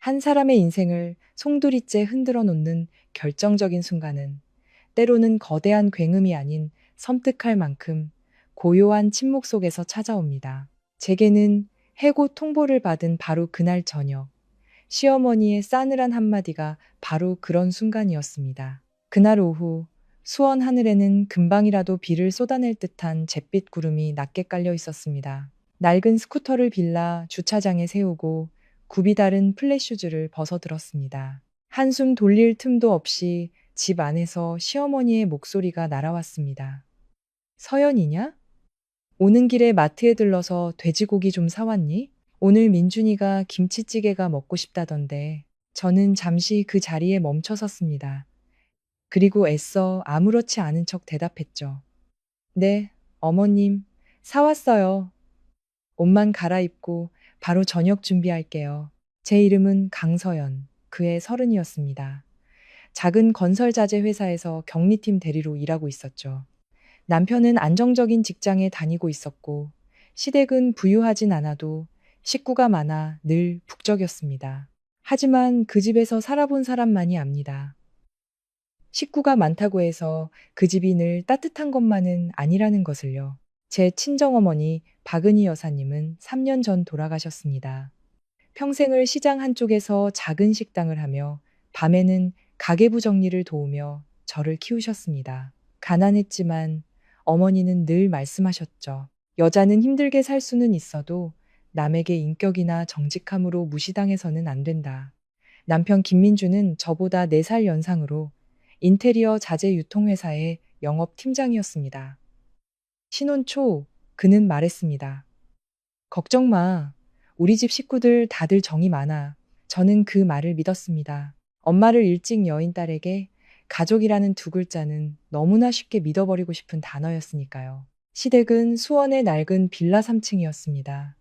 한 사람의 인생을 송두리째 흔들어 놓는 결정적인 순간은 때로는 거대한 굉음이 아닌 섬뜩할 만큼 고요한 침묵 속에서 찾아옵니다. 제게는 해고 통보를 받은 바로 그날 저녁, 시어머니의 싸늘한 한마디가 바로 그런 순간이었습니다. 그날 오후, 수원 하늘에는 금방이라도 비를 쏟아낼 듯한 잿빛 구름이 낮게 깔려 있었습니다. 낡은 스쿠터를 빌라 주차장에 세우고 굽이 다른 플랫슈즈를 벗어들었습니다. 한숨 돌릴 틈도 없이 집 안에서 시어머니의 목소리가 날아왔습니다. 서연이냐? 오는 길에 마트에 들러서 돼지고기 좀 사왔니? 오늘 민준이가 김치찌개가 먹고 싶다던데. 저는 잠시 그 자리에 멈춰 섰습니다. 그리고 애써 아무렇지 않은 척 대답했죠. 네, 어머님, 사왔어요. 옷만 갈아입고 바로 저녁 준비할게요. 제 이름은 강서연, 그해 30이었습니다. 작은 건설자재 회사에서 격리팀 대리로 일하고 있었죠. 남편은 안정적인 직장에 다니고 있었고, 시댁은 부유하진 않아도 식구가 많아 늘 북적였습니다. 하지만 그 집에서 살아본 사람만이 압니다. 식구가 많다고 해서 그 집이 늘 따뜻한 것만은 아니라는 것을요. 제 친정어머니 박은희 여사님은 3년 전 돌아가셨습니다. 평생을 시장 한쪽에서 작은 식당을 하며 밤에는 가계부 정리를 도우며 저를 키우셨습니다. 가난했지만 어머니는 늘 말씀하셨죠. 여자는 힘들게 살 수는 있어도 남에게 인격이나 정직함으로 무시당해서는 안 된다. 남편 김민주는 저보다 4살 연상으로 인테리어 자재 유통회사의 영업팀장이었습니다. 신혼 초 그는 말했습니다. 걱정 마. 우리 집 식구들 다들 정이 많아. 저는 그 말을 믿었습니다. 엄마를 일찍 여인 딸에게 가족이라는 두 글자는 너무나 쉽게 믿어버리고 싶은 단어였으니까요. 시댁은 수원의 낡은 빌라 3층이었습니다.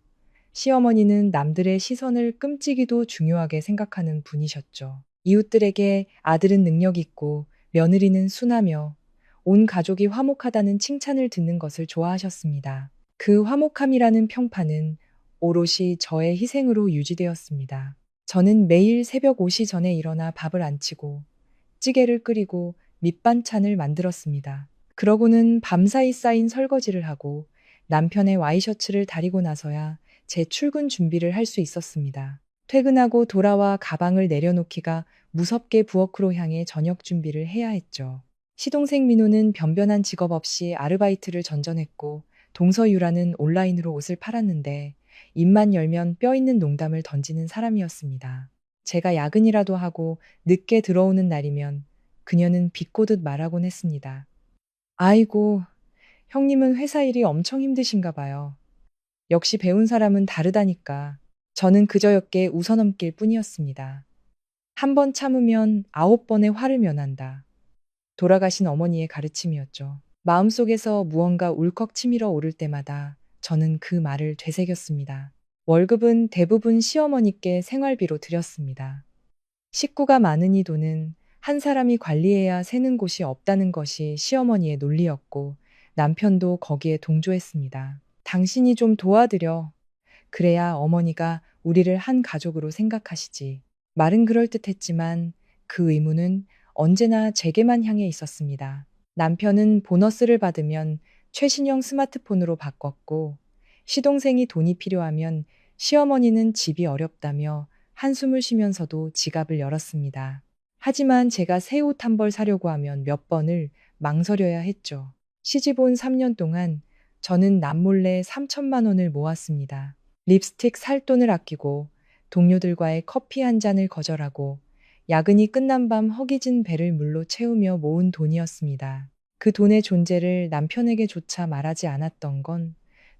시어머니는 남들의 시선을 끔찍이도 중요하게 생각하는 분이셨죠. 이웃들에게 아들은 능력 있고 며느리는 순하며 온 가족이 화목하다는 칭찬을 듣는 것을 좋아하셨습니다. 그 화목함이라는 평판은 오롯이 저의 희생으로 유지되었습니다. 저는 매일 새벽 5시 전에 일어나 밥을 안 치고 찌개를 끓이고 밑반찬을 만들었습니다. 그러고는 밤사이 쌓인 설거지를 하고 남편의 와이셔츠를 다리고 나서야 제 출근 준비를 할 수 있었습니다. 퇴근하고 돌아와 가방을 내려놓기가 무섭게 부엌으로 향해 저녁 준비를 해야 했죠. 시동생 민호는 변변한 직업 없이 아르바이트를 전전했고 동서유라는 온라인으로 옷을 팔았는데 입만 열면 뼈 있는 농담을 던지는 사람이었습니다. 제가 야근이라도 하고 늦게 들어오는 날이면 그녀는 비꼬듯 말하곤 했습니다. 아이고, 형님은 회사 일이 엄청 힘드신가 봐요. 역시 배운 사람은 다르다니까. 저는 그저였게 웃어넘길 뿐이었습니다. 한 번 참으면 9번의 화를 면한다. 돌아가신 어머니의 가르침이었죠. 마음속에서 무언가 울컥 치밀어 오를 때마다 저는 그 말을 되새겼습니다. 월급은 대부분 시어머니께 생활비로 드렸습니다. 식구가 많으니 돈은 한 사람이 관리해야 새는 곳이 없다는 것이 시어머니의 논리였고 남편도 거기에 동조했습니다. 당신이 좀 도와드려. 그래야 어머니가 우리를 한 가족으로 생각하시지. 말은 그럴듯했지만 그 의무는 언제나 제게만 향해 있었습니다. 남편은 보너스를 받으면 최신형 스마트폰으로 바꿨고 시동생이 돈이 필요하면 시어머니는 집이 어렵다며 한숨을 쉬면서도 지갑을 열었습니다. 하지만 제가 새 옷 한 벌 사려고 하면 몇 번을 망설여야 했죠. 시집 온 3년 동안 저는 남몰래 3천만 원을 모았습니다. 립스틱 살 돈을 아끼고 동료들과의 커피 한 잔을 거절하고 야근이 끝난 밤 허기진 배를 물로 채우며 모은 돈이었습니다. 그 돈의 존재를 남편에게조차 말하지 않았던 건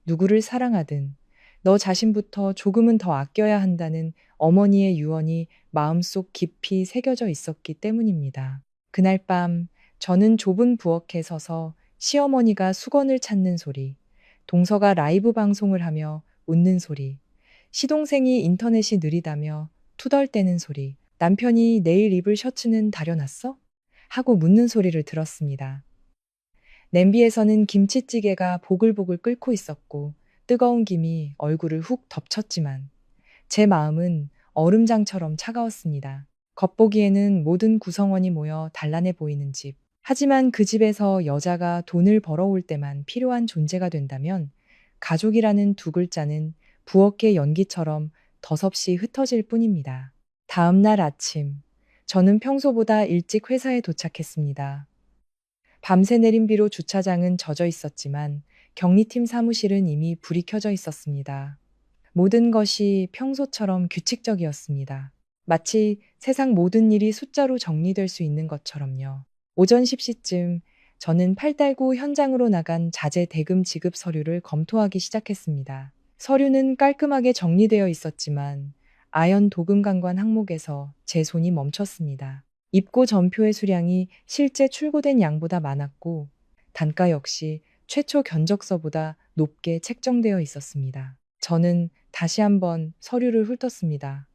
누구를 사랑하든 너 자신부터 조금은 더 아껴야 한다는 어머니의 유언이 마음속 깊이 새겨져 있었기 때문입니다. 그날 밤 저는 좁은 부엌에 서서 시어머니가 수건을 찾는 소리, 동서가 라이브 방송을 하며 웃는 소리, 시동생이 인터넷이 느리다며 투덜대는 소리, 남편이 내일 입을 셔츠는 다려놨어? 하고 묻는 소리를 들었습니다. 냄비에서는 김치찌개가 보글보글 끓고 있었고 뜨거운 김이 얼굴을 훅 덮쳤지만 제 마음은 얼음장처럼 차가웠습니다. 겉보기에는 모든 구성원이 모여 단란해 보이는 집. 하지만 그 집에서 여자가 돈을 벌어올 때만 필요한 존재가 된다면 가족이라는 두 글자는 부엌의 연기처럼 덧없이 흩어질 뿐입니다. 다음 날 아침, 저는 평소보다 일찍 회사에 도착했습니다. 밤새 내린 비로 주차장은 젖어 있었지만 격리팀 사무실은 이미 불이 켜져 있었습니다. 모든 것이 평소처럼 규칙적이었습니다. 마치 세상 모든 일이 숫자로 정리될 수 있는 것처럼요. 오전 10시쯤 저는 팔달구 현장으로 나간 자재 대금 지급 서류를 검토하기 시작했습니다. 서류는 깔끔하게 정리되어 있었지만 아연 도금관관 항목에서 제 손이 멈췄습니다. 입고 전표의 수량이 실제 출고된 양보다 많았고 단가 역시 최초 견적서보다 높게 책정되어 있었습니다. 저는 다시 한번 서류를 훑었습니다.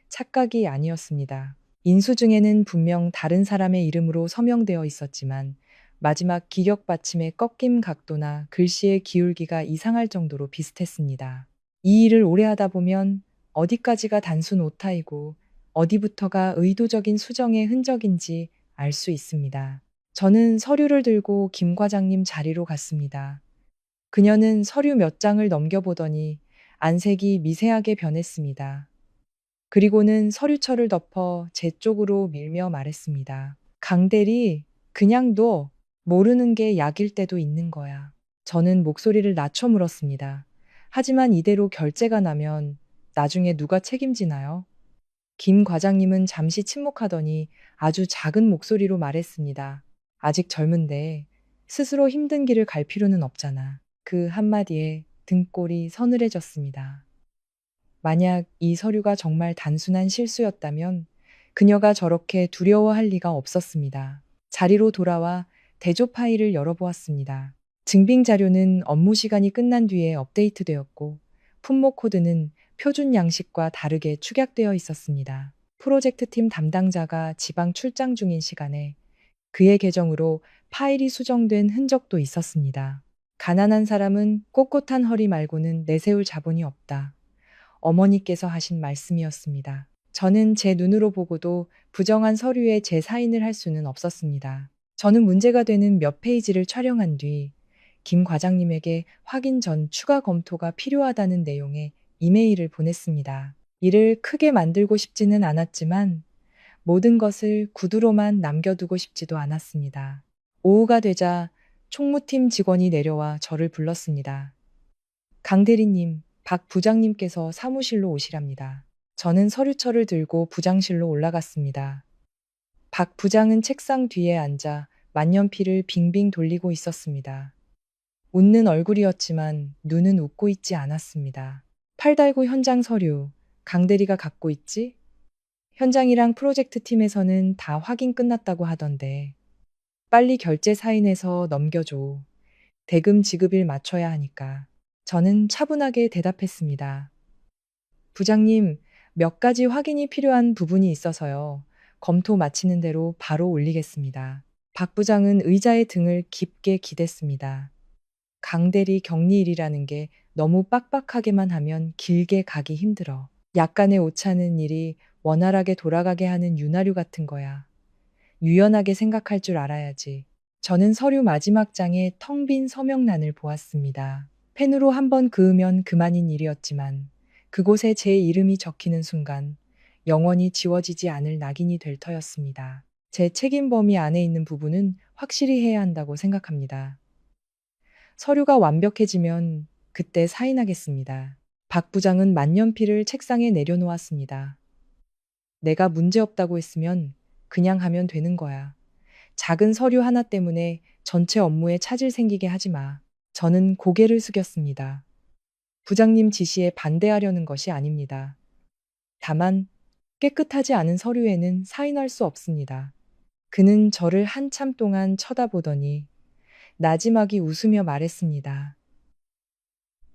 착각이 아니었습니다. 인수증에는 분명 다른 사람의 이름으로 서명되어 있었지만 마지막 기력 받침의 꺾임 각도나 글씨의 기울기가 이상할 정도로 비슷했습니다. 이 일을 오래 하다 보면 어디까지가 단순 오타이고 어디부터가 의도적인 수정의 흔적인지 알 수 있습니다. 저는 서류를 들고 김 과장님 자리로 갔습니다. 그녀는 서류 몇 장을 넘겨보더니 안색이 미세하게 변했습니다. 그리고는 서류철을 덮어 제 쪽으로 밀며 말했습니다. 강대리, 그냥 둬. 모르는 게 약일 때도 있는 거야. 저는 목소리를 낮춰 물었습니다. 하지만 이대로 결제가 나면 나중에 누가 책임지나요? 김 과장님은 잠시 침묵하더니 아주 작은 목소리로 말했습니다. 아직 젊은데 스스로 힘든 길을 갈 필요는 없잖아. 그 한마디에 등골이 서늘해졌습니다. 만약 이 서류가 정말 단순한 실수였다면 그녀가 저렇게 두려워할 리가 없었습니다. 자리로 돌아와 대조 파일을 열어보았습니다. 증빙 자료는 업무 시간이 끝난 뒤에 업데이트되었고 품목 코드는 표준 양식과 다르게 축약되어 있었습니다. 프로젝트 팀 담당자가 지방 출장 중인 시간에 그의 계정으로 파일이 수정된 흔적도 있었습니다. 가난한 사람은 꼿꼿한 허리 말고는 내세울 자본이 없다. 어머니께서 하신 말씀이었습니다. 저는 제 눈으로 보고도 부정한 서류에 제 사인을 할 수는 없었습니다. 저는 문제가 되는 몇 페이지를 촬영한 뒤 김 과장님에게 확인 전 추가 검토가 필요하다는 내용의 이메일을 보냈습니다. 일을 크게 만들고 싶지는 않았지만 모든 것을 구두로만 남겨두고 싶지도 않았습니다. 오후가 되자 총무팀 직원이 내려와 저를 불렀습니다. 강 대리님, 박 부장님께서 사무실로 오시랍니다. 저는 서류철을 들고 부장실로 올라갔습니다. 박 부장은 책상 뒤에 앉아 만년필을 빙빙 돌리고 있었습니다. 웃는 얼굴이었지만 눈은 웃고 있지 않았습니다. 팔달구 현장 서류, 강 대리가 갖고 있지? 현장이랑 프로젝트 팀에서는 다 확인 끝났다고 하던데. 빨리 결제 사인해서 넘겨줘. 대금 지급일 맞춰야 하니까. 저는 차분하게 대답했습니다. 부장님, 몇 가지 확인이 필요한 부분이 있어서요. 검토 마치는 대로 바로 올리겠습니다. 박 부장은 의자의 등을 깊게 기댔습니다. 강대리 격리일이라는 게 너무 빡빡하게만 하면 길게 가기 힘들어. 약간의 오차는 일이 원활하게 돌아가게 하는 윤활유 같은 거야. 유연하게 생각할 줄 알아야지. 저는 서류 마지막 장에 텅 빈 서명란을 보았습니다. 펜으로 한번 그으면 그만인 일이었지만 그곳에 제 이름이 적히는 순간 영원히 지워지지 않을 낙인이 될 터였습니다. 제 책임 범위 안에 있는 부분은 확실히 해야 한다고 생각합니다. 서류가 완벽해지면 그때 사인하겠습니다. 박 부장은 만년필을 책상에 내려놓았습니다. 내가 문제없다고 했으면 그냥 하면 되는 거야. 작은 서류 하나 때문에 전체 업무에 차질 생기게 하지 마. 저는 고개를 숙였습니다. 부장님 지시에 반대하려는 것이 아닙니다. 다만 깨끗하지 않은 서류에는 사인할 수 없습니다. 그는 저를 한참 동안 쳐다보더니 나지막이 웃으며 말했습니다.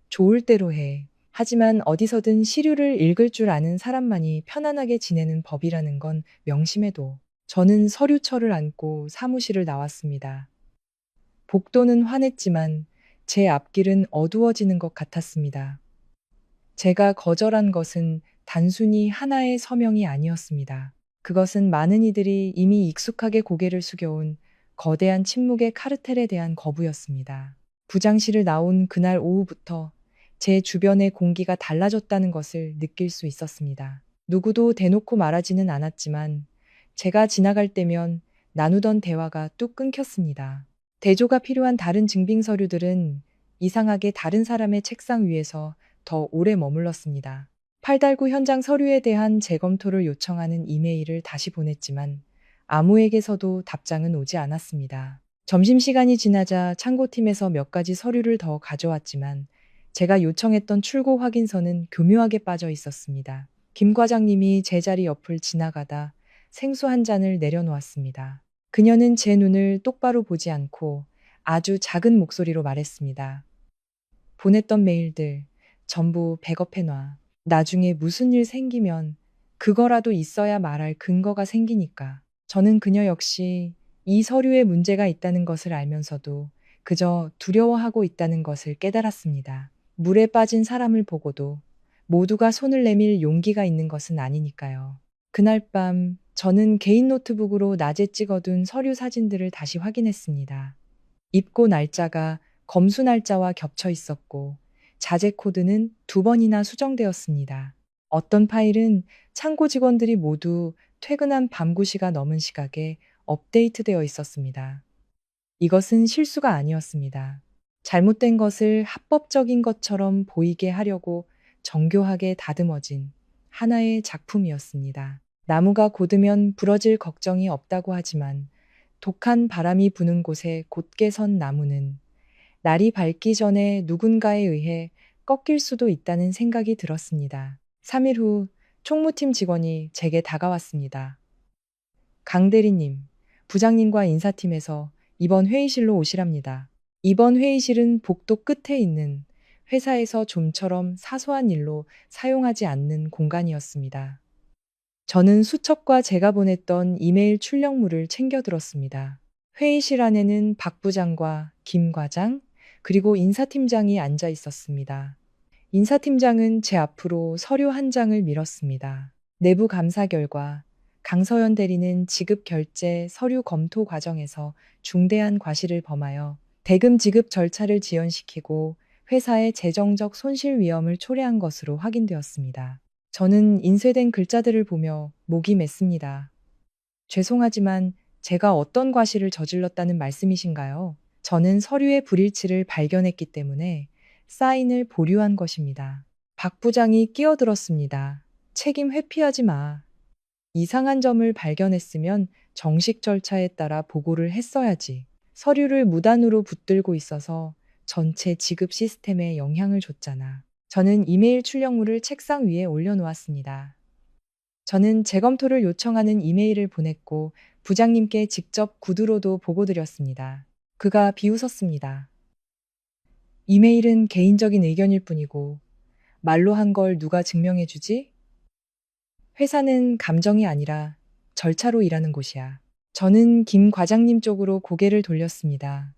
좋을 대로 해. 하지만 어디서든 시류를 읽을 줄 아는 사람만이 편안하게 지내는 법이라는 건 명심해둬. 저는 서류철을 안고 사무실을 나왔습니다. 복도는 환했지만 제 앞길은 어두워지는 것 같았습니다. 제가 거절한 것은 단순히 하나의 서명이 아니었습니다. 그것은 많은 이들이 이미 익숙하게 고개를 숙여온 거대한 침묵의 카르텔에 대한 거부였습니다. 부장실을 나온 그날 오후부터 제 주변의 공기가 달라졌다는 것을 느낄 수 있었습니다. 누구도 대놓고 말하지는 않았지만 제가 지나갈 때면 나누던 대화가 뚝 끊겼습니다. 대조가 필요한 다른 증빙 서류들은 이상하게 다른 사람의 책상 위에서 더 오래 머물렀습니다. 팔달구 현장 서류에 대한 재검토를 요청하는 이메일을 다시 보냈지만 아무에게서도 답장은 오지 않았습니다. 점심시간이 지나자 창고팀에서 몇 가지 서류를 더 가져왔지만 제가 요청했던 출고 확인서는 교묘하게 빠져 있었습니다. 김 과장님이 제 자리 옆을 지나가다 생수 한 잔을 내려놓았습니다. 그녀는 제 눈을 똑바로 보지 않고 아주 작은 목소리로 말했습니다. 보냈던 메일들 전부 백업해놔. 나중에 무슨 일 생기면 그거라도 있어야 말할 근거가 생기니까. 저는 그녀 역시 이 서류에 문제가 있다는 것을 알면서도 그저 두려워하고 있다는 것을 깨달았습니다. 물에 빠진 사람을 보고도 모두가 손을 내밀 용기가 있는 것은 아니니까요. 그날 밤 저는 개인 노트북으로 낮에 찍어둔 서류 사진들을 다시 확인했습니다. 입고 날짜가 검수 날짜와 겹쳐 있었고 자재 코드는 2번이나 수정되었습니다. 어떤 파일은 창고 직원들이 모두 퇴근한 밤 9시가 넘은 시각에 업데이트되어 있었습니다. 이것은 실수가 아니었습니다. 잘못된 것을 합법적인 것처럼 보이게 하려고 정교하게 다듬어진 하나의 작품이었습니다. 나무가 곧으면 부러질 걱정이 없다고 하지만 독한 바람이 부는 곳에 곧게 선 나무는 날이 밝기 전에 누군가에 의해 꺾일 수도 있다는 생각이 들었습니다. 3일 후 총무팀 직원이 제게 다가왔습니다. 강 대리님, 부장님과 인사팀에서 이번 회의실로 오시랍니다. 이번 회의실은 복도 끝에 있는 회사에서 좀처럼 사소한 일로 사용하지 않는 공간이었습니다. 저는 수첩과 제가 보냈던 이메일 출력물을 챙겨 들었습니다. 회의실 안에는 박 부장과 김 과장, 그리고 인사팀장이 앉아 있었습니다. 인사팀장은 제 앞으로 서류 한 장을 밀었습니다. 내부 감사 결과 강서연 대리는 지급 결제 서류 검토 과정에서 중대한 과실을 범하여 대금 지급 절차를 지연시키고 회사의 재정적 손실 위험을 초래한 것으로 확인되었습니다. 저는 인쇄된 글자들을 보며 목이 맸습니다. 죄송하지만 제가 어떤 과실을 저질렀다는 말씀이신가요? 저는 서류의 불일치를 발견했기 때문에 사인을 보류한 것입니다. 박 부장이 끼어들었습니다. 책임 회피하지 마. 이상한 점을 발견했으면 정식 절차에 따라 보고를 했어야지. 서류를 무단으로 붙들고 있어서 전체 지급 시스템에 영향을 줬잖아. 저는 이메일 출력물을 책상 위에 올려놓았습니다. 저는 재검토를 요청하는 이메일을 보냈고 부장님께 직접 구두로도 보고드렸습니다. 그가 비웃었습니다. 이메일은 개인적인 의견일 뿐이고 말로 한 걸 누가 증명해주지? 회사는 감정이 아니라 절차로 일하는 곳이야. 저는 김 과장님 쪽으로 고개를 돌렸습니다.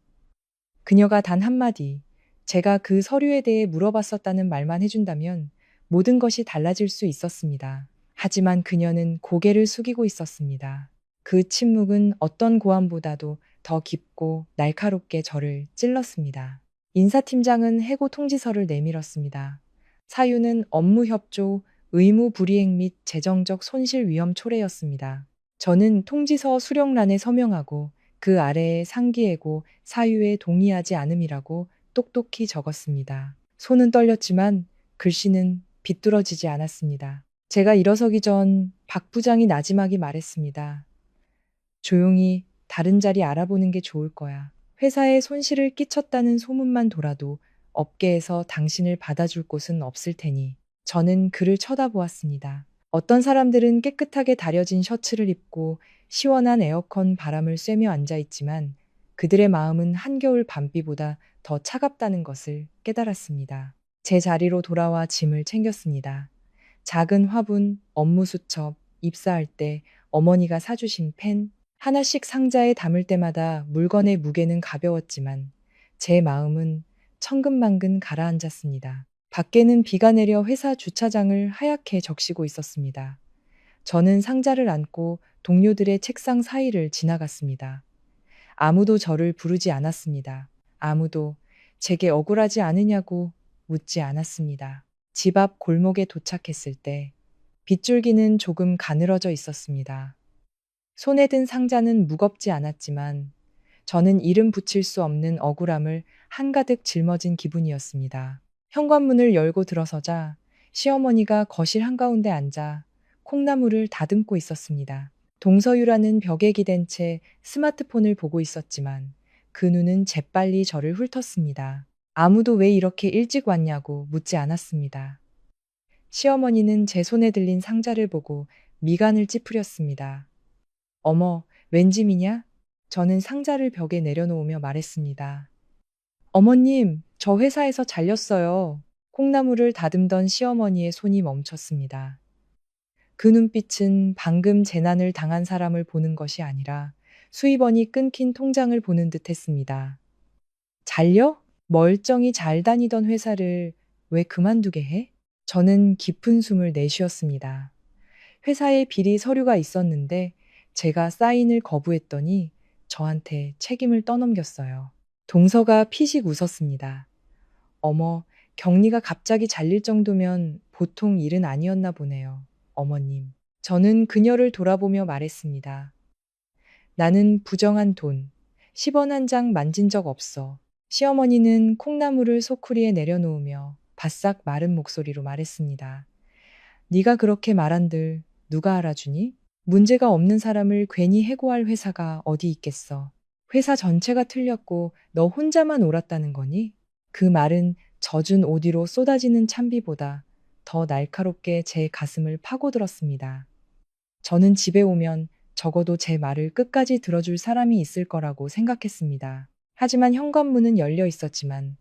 그녀가 단 한마디, 제가 그 서류에 대해 물어봤었다는 말만 해준다면 모든 것이 달라질 수 있었습니다. 하지만 그녀는 고개를 숙이고 있었습니다. 그 침묵은 어떤 고함보다도 더 깊고 날카롭게 저를 찔렀습니다. 인사팀장은 해고 통지서를 내밀었습니다. 사유는 업무 협조, 의무 불이행 및 재정적 손실 위험 초래였습니다. 저는 통지서 수령란에 서명하고 그 아래에 상기예고 사유에 동의하지 않음이라고 똑똑히 적었습니다. 손은 떨렸지만 글씨는 비뚤어지지 않았습니다. 제가 일어서기 전 박 부장이 나지막이 말했습니다. 조용히 다른 자리 알아보는 게 좋을 거야. 회사에 손실을 끼쳤다는 소문만 돌아도 업계에서 당신을 받아줄 곳은 없을 테니. 저는 그를 쳐다보았습니다. 어떤 사람들은 깨끗하게 다려진 셔츠를 입고 시원한 에어컨 바람을 쐬며 앉아 있지만 그들의 마음은 한겨울 밤비보다 더 차갑다는 것을 깨달았습니다. 제 자리로 돌아와 짐을 챙겼습니다. 작은 화분, 업무 수첩, 입사할 때 어머니가 사주신 펜, 하나씩 상자에 담을 때마다 물건의 무게는 가벼웠지만 제 마음은 천근만근 가라앉았습니다. 밖에는 비가 내려 회사 주차장을 하얗게 적시고 있었습니다. 저는 상자를 안고 동료들의 책상 사이를 지나갔습니다. 아무도 저를 부르지 않았습니다. 아무도 제게 억울하지 않으냐고 묻지 않았습니다. 집 앞 골목에 도착했을 때 빗줄기는 조금 가늘어져 있었습니다. 손에 든 상자는 무겁지 않았지만 저는 이름 붙일 수 없는 억울함을 한가득 짊어진 기분이었습니다. 현관문을 열고 들어서자 시어머니가 거실 한가운데 앉아 콩나물을 다듬고 있었습니다. 동서유라는 벽에 기댄 채 스마트폰을 보고 있었지만 그 눈은 재빨리 저를 훑었습니다. 아무도 왜 이렇게 일찍 왔냐고 묻지 않았습니다. 시어머니는 제 손에 들린 상자를 보고 미간을 찌푸렸습니다. 어머, 웬 짐이냐? 저는 상자를 벽에 내려놓으며 말했습니다. 어머님, 저 회사에서 잘렸어요. 콩나물을 다듬던 시어머니의 손이 멈췄습니다. 그 눈빛은 방금 재난을 당한 사람을 보는 것이 아니라 수입원이 끊긴 통장을 보는 듯 했습니다. 잘려? 멀쩡히 잘 다니던 회사를 왜 그만두게 해? 저는 깊은 숨을 내쉬었습니다. 회사에 비리 서류가 있었는데 제가 사인을 거부했더니 저한테 책임을 떠넘겼어요. 동서가 피식 웃었습니다. 어머, 격리가 갑자기 잘릴 정도면 보통 일은 아니었나 보네요. 어머님. 저는 그녀를 돌아보며 말했습니다. 나는 부정한 돈, 10원 한 장 만진 적 없어. 시어머니는 콩나물을 소쿠리에 내려놓으며 바싹 마른 목소리로 말했습니다. 네가 그렇게 말한들 누가 알아주니? 문제가 없는 사람을 괜히 해고할 회사가 어디 있겠어. 회사 전체가 틀렸고 너 혼자만 옳았다는 거니? 그 말은 젖은 옷 위로 쏟아지는 찬비보다 더 날카롭게 제 가슴을 파고들었습니다. 저는 집에 오면 적어도 제 말을 끝까지 들어줄 사람이 있을 거라고 생각했습니다. 하지만 현관문은 열려 있었지만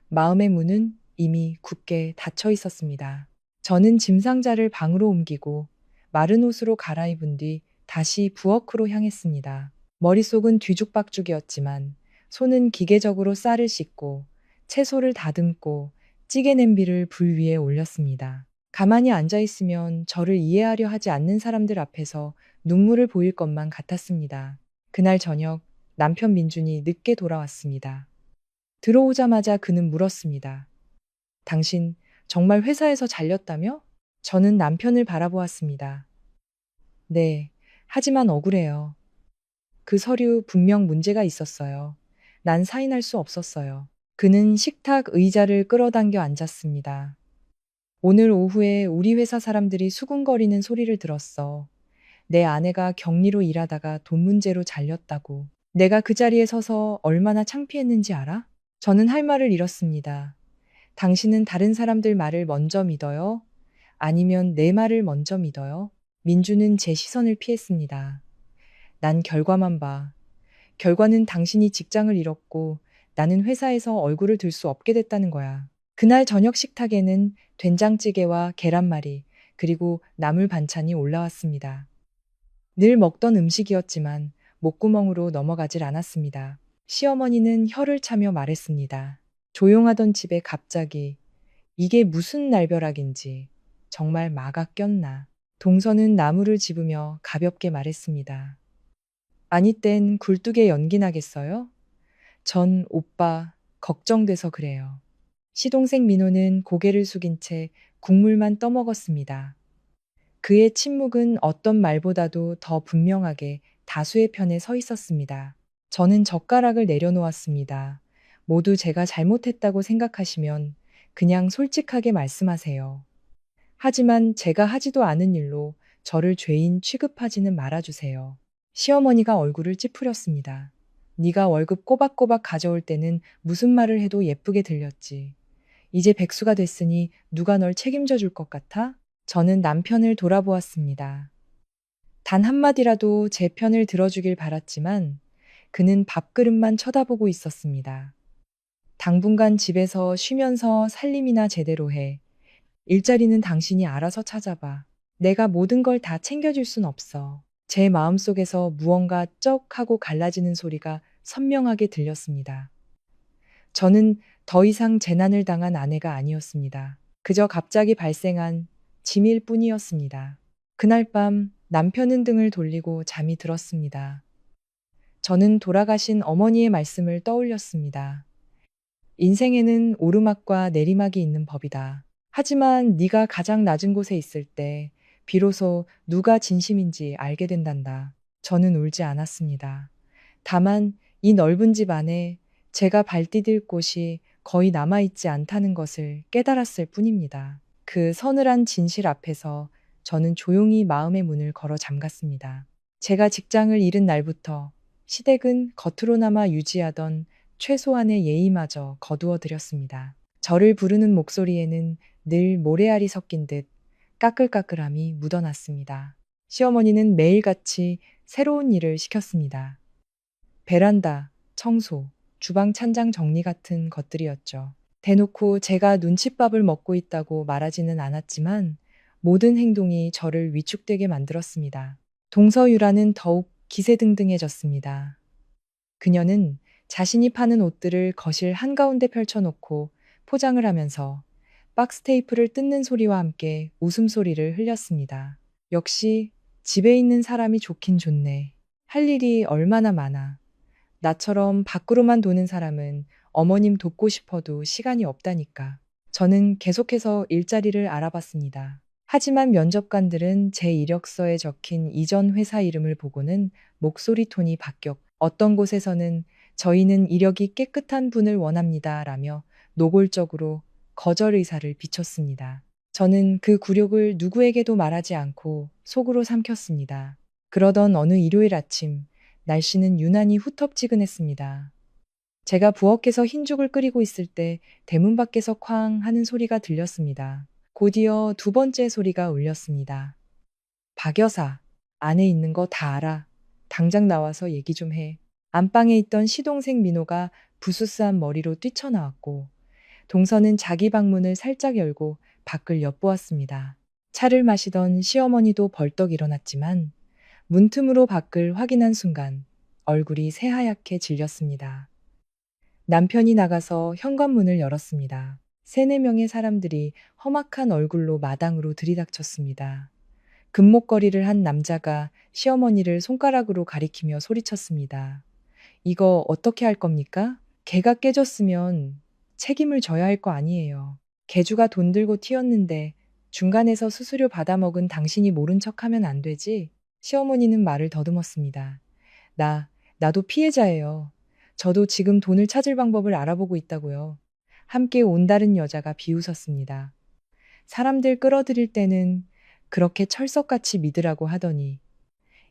마음의 문은 이미 굳게 닫혀 있었습니다. 저는 짐 상자를 방으로 옮기고 마른 옷으로 갈아입은 뒤 다시 부엌으로 향했습니다. 머릿속은 뒤죽박죽이었지만 손은 기계적으로 쌀을 씻고 채소를 다듬고 찌개 냄비를 불 위에 올렸습니다. 가만히 앉아 있으면 저를 이해하려 하지 않는 사람들 앞에서 눈물을 보일 것만 같았습니다. 그날 저녁 남편 민준이 늦게 돌아왔습니다. 들어오자마자 그는 물었습니다. 당신 정말 회사에서 잘렸다며? 저는 남편을 바라보았습니다. 네, 하지만 억울해요. 그 서류 분명 문제가 있었어요. 난 사인할 수 없었어요. 그는 식탁 의자를 끌어당겨 앉았습니다. 오늘 오후에 우리 회사 사람들이 수군거리는 소리를 들었어. 내 아내가 격리로 일하다가 돈 문제로 잘렸다고. 내가 그 자리에 서서 얼마나 창피했는지 알아? 저는 할 말을 잃었습니다. 당신은 다른 사람들 말을 먼저 믿어요? 아니면 내 말을 먼저 믿어요? 민주는 제 시선을 피했습니다. 난 결과만 봐. 결과는 당신이 직장을 잃었고 나는 회사에서 얼굴을 들 수 없게 됐다는 거야. 그날 저녁 식탁에는 된장찌개와 계란말이 그리고 나물 반찬이 올라왔습니다. 늘 먹던 음식이었지만 목구멍으로 넘어가질 않았습니다. 시어머니는 혀를 차며 말했습니다. 조용하던 집에 갑자기 이게 무슨 날벼락인지 정말 마가 꼈나. 동서는 나무를 집으며 가볍게 말했습니다. 아니 땐 굴뚝에 연기 나겠어요? 전 오빠 걱정돼서 그래요. 시동생 민호는 고개를 숙인 채 국물만 떠먹었습니다. 그의 침묵은 어떤 말보다도 더 분명하게 다수의 편에 서 있었습니다. 저는 젓가락을 내려놓았습니다. 모두 제가 잘못했다고 생각하시면 그냥 솔직하게 말씀하세요. 하지만 제가 하지도 않은 일로 저를 죄인 취급하지는 말아주세요. 시어머니가 얼굴을 찌푸렸습니다. 네가 월급 꼬박꼬박 가져올 때는 무슨 말을 해도 예쁘게 들렸지. 이제 백수가 됐으니 누가 널 책임져 줄 것 같아? 저는 남편을 돌아보았습니다. 단 한마디라도 제 편을 들어주길 바랐지만 그는 밥그릇만 쳐다보고 있었습니다. 당분간 집에서 쉬면서 살림이나 제대로 해. 일자리는 당신이 알아서 찾아봐. 내가 모든 걸 다 챙겨줄 순 없어. 제 마음속에서 무언가 쩍 하고 갈라지는 소리가 선명하게 들렸습니다. 저는 더 이상 재난을 당한 아내가 아니었습니다. 그저 갑자기 발생한 짐일 뿐이었습니다. 그날 밤 남편은 등을 돌리고 잠이 들었습니다. 저는 돌아가신 어머니의 말씀을 떠올렸습니다. 인생에는 오르막과 내리막이 있는 법이다. 하지만 네가 가장 낮은 곳에 있을 때 비로소 누가 진심인지 알게 된단다. 저는 울지 않았습니다. 다만 이 넓은 집 안에 제가 발 디딜 곳이 거의 남아있지 않다는 것을 깨달았을 뿐입니다. 그 서늘한 진실 앞에서 저는 조용히 마음의 문을 걸어 잠갔습니다. 제가 직장을 잃은 날부터 시댁은 겉으로나마 유지하던 최소한의 예의마저 거두어 드렸습니다. 저를 부르는 목소리에는 늘 모래알이 섞인 듯 까끌까끌함이 묻어났습니다. 시어머니는 매일같이 새로운 일을 시켰습니다. 베란다, 청소, 주방 찬장 정리 같은 것들이었죠. 대놓고 제가 눈칫밥을 먹고 있다고 말하지는 않았지만 모든 행동이 저를 위축되게 만들었습니다. 동서유라는 더욱 기세등등해졌습니다. 그녀는 자신이 파는 옷들을 거실 한가운데 펼쳐놓고 포장을 하면서 박스 테이프를 뜯는 소리와 함께 웃음소리를 흘렸습니다. 역시 집에 있는 사람이 좋긴 좋네. 할 일이 얼마나 많아. 나처럼 밖으로만 도는 사람은 어머님 돕고 싶어도 시간이 없다니까. 저는 계속해서 일자리를 알아봤습니다. 하지만 면접관들은 제 이력서에 적힌 이전 회사 이름을 보고는 목소리 톤이 바뀌었고 어떤 곳에서는 저희는 이력이 깨끗한 분을 원합니다 라며 노골적으로 거절 의사를 비췄습니다. 저는 그 굴욕을 누구에게도 말하지 않고 속으로 삼켰습니다. 그러던 어느 일요일 아침, 날씨는 유난히 후텁지근했습니다. 제가 부엌에서 흰죽을 끓이고 있을 때 대문 밖에서 쾅 하는 소리가 들렸습니다. 곧이어 두 번째 소리가 울렸습니다. 박 여사, 안에 있는 거 다 알아. 당장 나와서 얘기 좀 해. 안방에 있던 시동생 민호가 부스스한 머리로 뛰쳐나왔고 동서는 자기 방문을 살짝 열고 밖을 엿보았습니다. 차를 마시던 시어머니도 벌떡 일어났지만 문틈으로 밖을 확인한 순간 얼굴이 새하얗게 질렸습니다. 남편이 나가서 현관문을 열었습니다. 세네 명의 사람들이 험악한 얼굴로 마당으로 들이닥쳤습니다. 금목걸이를 한 남자가 시어머니를 손가락으로 가리키며 소리쳤습니다. 이거 어떻게 할 겁니까? 개가 깨졌으면 책임을 져야 할 거 아니에요. 개주가 돈 들고 튀었는데 중간에서 수수료 받아먹은 당신이 모른 척하면 안 되지? 시어머니는 말을 더듬었습니다. 나도 피해자예요. 저도 지금 돈을 찾을 방법을 알아보고 있다고요. 함께 온 다른 여자가 비웃었습니다. 사람들 끌어들일 때는 그렇게 철석같이 믿으라고 하더니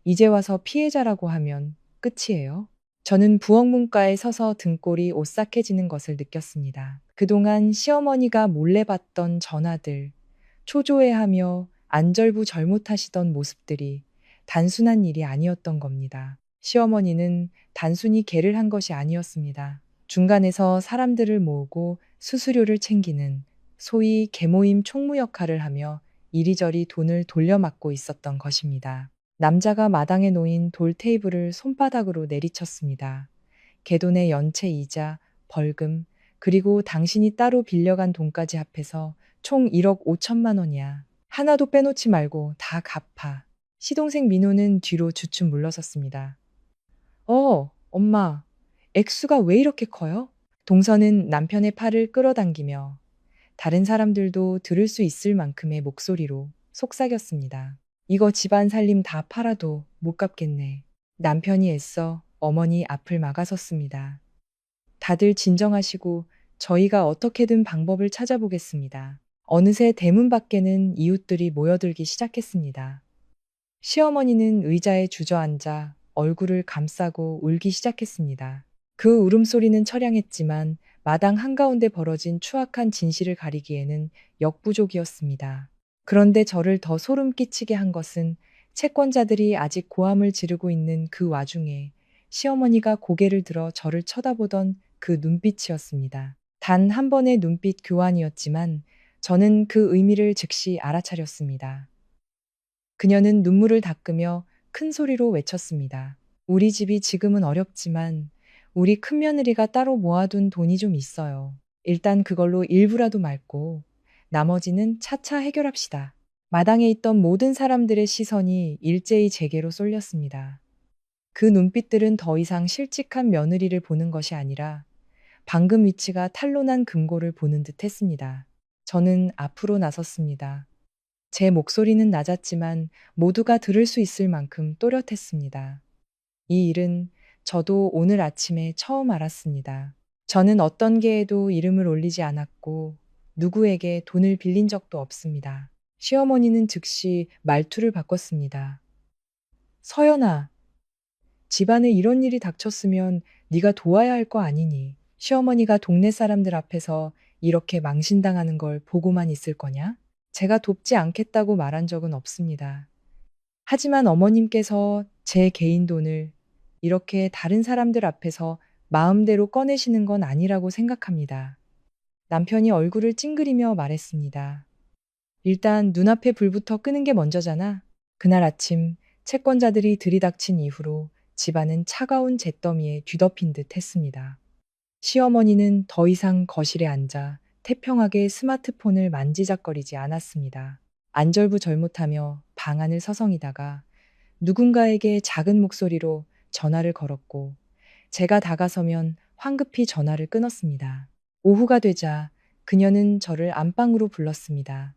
이제 와서 피해자라고 하면 끝이에요? 저는 부엌 문가에 서서 등골이 오싹해지는 것을 느꼈습니다. 그동안 시어머니가 몰래 봤던 전화들, 초조해하며 안절부절못하시던 모습들이 단순한 일이 아니었던 겁니다. 시어머니는 단순히 개를 한 것이 아니었습니다. 중간에서 사람들을 모으고 수수료를 챙기는 소위 개모임 총무 역할을 하며 이리저리 돈을 돌려막고 있었던 것입니다. 남자가 마당에 놓인 돌 테이블을 손바닥으로 내리쳤습니다. 개돈의 연체 이자, 벌금, 그리고 당신이 따로 빌려간 돈까지 합해서 총 1억 5천만 원이야. 하나도 빼놓지 말고 다 갚아. 시동생 민호는 뒤로 주춤 물러섰습니다. 엄마, 액수가 왜 이렇게 커요? 동서는 남편의 팔을 끌어당기며 다른 사람들도 들을 수 있을 만큼의 목소리로 속삭였습니다. 이거 집안 살림 다 팔아도 못 갚겠네. 남편이 애써 어머니 앞을 막아섰습니다. 다들 진정하시고 저희가 어떻게든 방법을 찾아보겠습니다. 어느새 대문 밖에는 이웃들이 모여들기 시작했습니다. 시어머니는 의자에 주저앉아 얼굴을 감싸고 울기 시작했습니다. 그 울음소리는 처량했지만 마당 한가운데 벌어진 추악한 진실을 가리기에는 역부족이었습니다. 그런데 저를 더 소름 끼치게 한 것은 채권자들이 아직 고함을 지르고 있는 그 와중에 시어머니가 고개를 들어 저를 쳐다보던 그 눈빛이었습니다. 단 한 번의 눈빛 교환이었지만 저는 그 의미를 즉시 알아차렸습니다. 그녀는 눈물을 닦으며 큰 소리로 외쳤습니다. 우리 집이 지금은 어렵지만 우리 큰며느리가 따로 모아둔 돈이 좀 있어요. 일단 그걸로 일부라도 말고 나머지는 차차 해결합시다. 마당에 있던 모든 사람들의 시선이 일제히 제게로 쏠렸습니다. 그 눈빛들은 더 이상 실직한 며느리를 보는 것이 아니라 방금 위치가 탄로난 금고를 보는 듯 했습니다. 저는 앞으로 나섰습니다. 제 목소리는 낮았지만 모두가 들을 수 있을 만큼 또렷했습니다. 이 일은 저도 오늘 아침에 처음 알았습니다. 저는 어떤 계에도 이름을 올리지 않았고 누구에게 돈을 빌린 적도 없습니다. 시어머니는 즉시 말투를 바꿨습니다. 서연아, 집안에 이런 일이 닥쳤으면 네가 도와야 할 거 아니니. 시어머니가 동네 사람들 앞에서 이렇게 망신당하는 걸 보고만 있을 거냐? 제가 돕지 않겠다고 말한 적은 없습니다. 하지만 어머님께서 제 개인 돈을 이렇게 다른 사람들 앞에서 마음대로 꺼내시는 건 아니라고 생각합니다. 남편이 얼굴을 찡그리며 말했습니다. 일단 눈앞에 불부터 끄는 게 먼저잖아. 그날 아침 채권자들이 들이닥친 이후로 집안은 차가운 잿더미에 뒤덮인 듯 했습니다. 시어머니는 더 이상 거실에 앉아 태평하게 스마트폰을 만지작거리지 않았습니다. 안절부절못하며 방 안을 서성이다가 누군가에게 작은 목소리로 전화를 걸었고 제가 다가서면 황급히 전화를 끊었습니다. 오후가 되자 그녀는 저를 안방으로 불렀습니다.